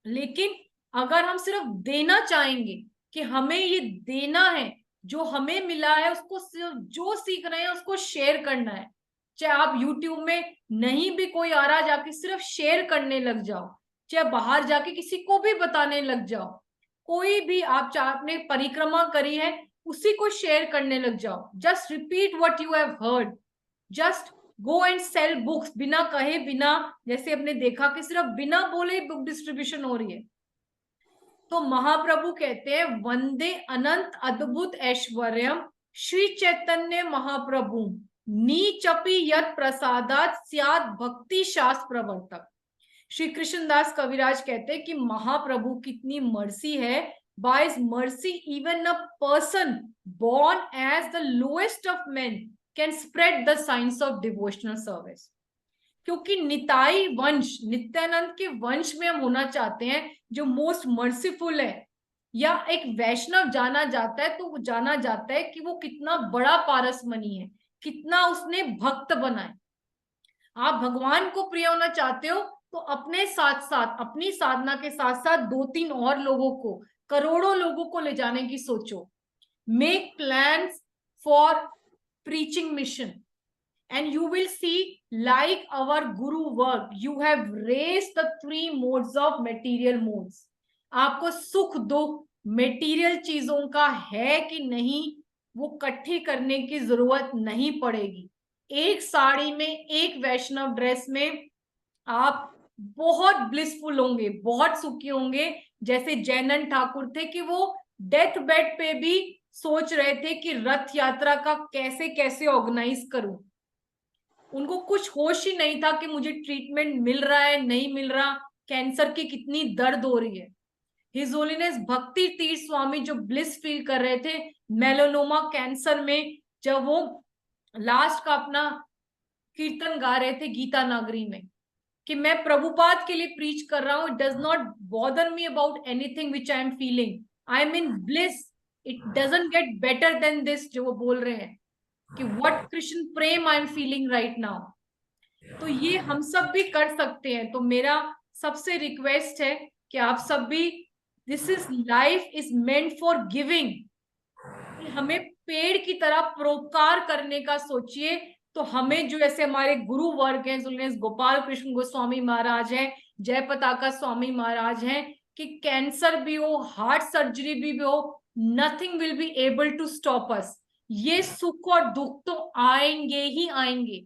लेकिन अगर हम सिर्फ देना चाहेंगे कि हमें ये देना है, जो हमें मिला है उसको सिर्फ जो सीख रहे हैं उसको शेयर करना है, चाहे आप YouTube में नहीं भी कोई आ रहा जाके सिर्फ शेयर करने लग जाओ, चाहे बाहर जाके किसी को भी बताने लग जाओ, कोई भी आप चाहे आपने परिक्रमा करी है उसी को शेयर करने लग जाओ. Just repeat what you have heard, just go and sell books, बिना कहे, बिना, जैसे हमने देखा कि सिर्फ बिना बोले बुक डिस्ट्रीब्यूशन हो रही है. तो महाप्रभु कहते हैं वंदे अनंत अद्भुत ऐश्वर्यम श्री चैतन्य महाप्रभु नीचपि यत् प्रसादात स्यात् भक्ति शास्त्र प्रवर्तक. श्री कृष्णदास कविराज कहते हैं कि महाप्रभु कितनी मर्सी है. By his mercy even a person born as the lowest of men can spread the signs of devotional service. क्योंकि निताई वंश, नित्यानंद के वंश में हम होना चाहते हैं जो मोस्ट मर्सीफुल है, या एक वैष्णव जाना जाता है तो वो जाना जाता है कि वो कितना बड़ा पारसमणि है, कितना उसने भक्त बनाए. आप भगवान को प्रिय होना चाहते हो तो अपने साथ साथ, अपनी साधना के साथ साथ 2-3 और लोगों को, करोड़ों लोगों को ले जाने की सोचो. Make plans for preaching mission and you will see, like our guru work, you have raised the 3 modes of material modes. आपको सुख दुख मेटीरियल चीजों का है कि नहीं वो इकट्ठी करने की जरूरत नहीं पड़ेगी. एक साड़ी में, एक वैष्णव ड्रेस में आप बहुत ब्लिसफुल होंगे, बहुत सुखी होंगे. जैसे जैनन ठाकुर थे कि वो डेथ बेड पे भी सोच रहे थे कि रथ यात्रा का कैसे कैसे ऑर्गेनाइज करूं. उनको कुछ होश ही नहीं था कि मुझे ट्रीटमेंट मिल रहा है नहीं मिल रहा, कैंसर की कितनी दर्द हो रही है. हिज होलीनेस भक्ति तीर्थ स्वामी जो ब्लिस फील कर रहे थे मेलानोमा कैंसर में, जब वो लास्ट का अपना कीर्तन गा रहे थे गीता नगरी में कि मैं प्रभुपाद के लिए प्रीच कर रहा हूँ. It does not bother me about anything which I am feeling. I am in bliss. It doesn't get better than this. जो वो बोल रहे हैं कि what Krishna Prem I am feeling right now. तो ये हम सब भी कर सकते हैं. तो मेरा सबसे रिक्वेस्ट है कि आप सब भी, this is life is meant for giving. हमें पेड़ की तरह परोपकार करने का सोचिए. तो हमें जो ऐसे हमारे गुरु वर्ग हैं, गोपाल कृष्ण गोस्वामी महाराज हैं, जय पताका स्वामी महाराज हैं, कि कैंसर भी हो, हार्ट सर्जरी भी हो, nothing will be able to stop us. ये सुख और दुख तो आएंगे ही आएंगे.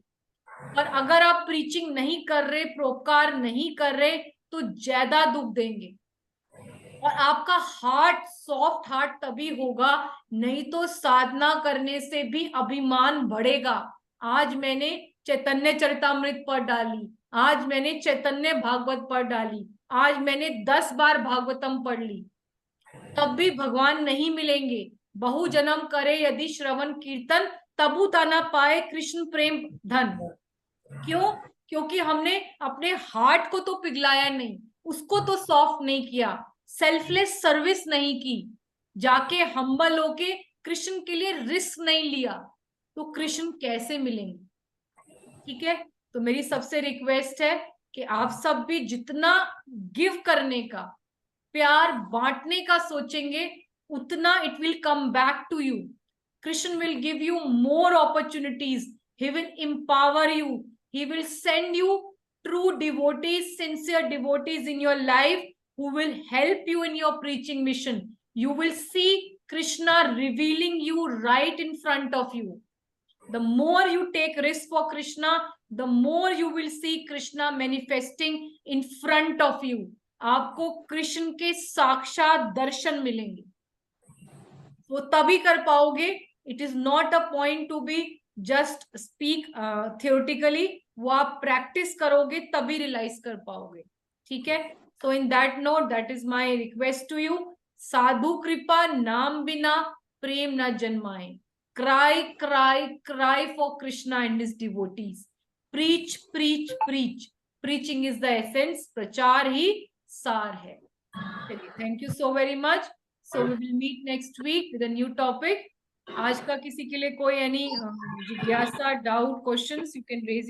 और अगर आप प्रीचिंग नहीं कर रहे, परोपकार नहीं कर रहे, तो ज्यादा दुख देंगे. और आपका हार्ट, सॉफ्ट हार्ट तभी होगा, नहीं तो साधना करने से भी अभिमान बढ़ेगा. आज मैंने चैतन्य चरितामृत पढ़ डाली, आज मैंने चैतन्य भागवत पढ़ डाली, आज मैंने 10 बार भागवतम पढ़ ली, तब भी भगवान नहीं मिलेंगे. बहु जन्म करे यदि श्रवण कीर्तन, तबु तना पाए कृष्ण प्रेम धन. क्यों? क्योंकि हमने अपने हार्ट को तो पिघलाया नहीं, उसको तो सॉफ्ट नहीं किया, सेल्फलेस सर्विस नहीं की, जाके हम्बल होके कृष्ण के लिए रिस्क नहीं लिया, तो कृष्ण कैसे मिलेंगे? ठीक है. तो मेरी सबसे रिक्वेस्ट है कि आप सब भी जितना गिव करने का, प्यार बांटने का सोचेंगे, उतना it will come back to you. Krishna will give you more opportunities. He will empower you. He will send you true devotees, sincere devotees in your life who will help you in your preaching mission. You will see Krishna revealing you right in front of you. The more you take risk for Krishna, the more you will see Krishna manifesting in front of you. आपको कृष्ण के साक्षात दर्शन मिलेंगे. वो तभी कर पाओगे. It is not a point to be just speak theoretically. वो आप प्रैक्टिस करोगे तभी रियलाइज कर पाओगे. ठीक है. So in that note, that is my request to you. साधु कृपा नाम बिना प्रेम न जन्माए. Cry, cry, cry for Krishna and his devotees. Preach, preach, preach. Preaching is the essence. प्रचार ही सार है. चलिए, thank you so very much. So we will meet next week with a new topic. आज का किसी के लिए कोई any जिज्ञासा, doubt, questions, you can raise your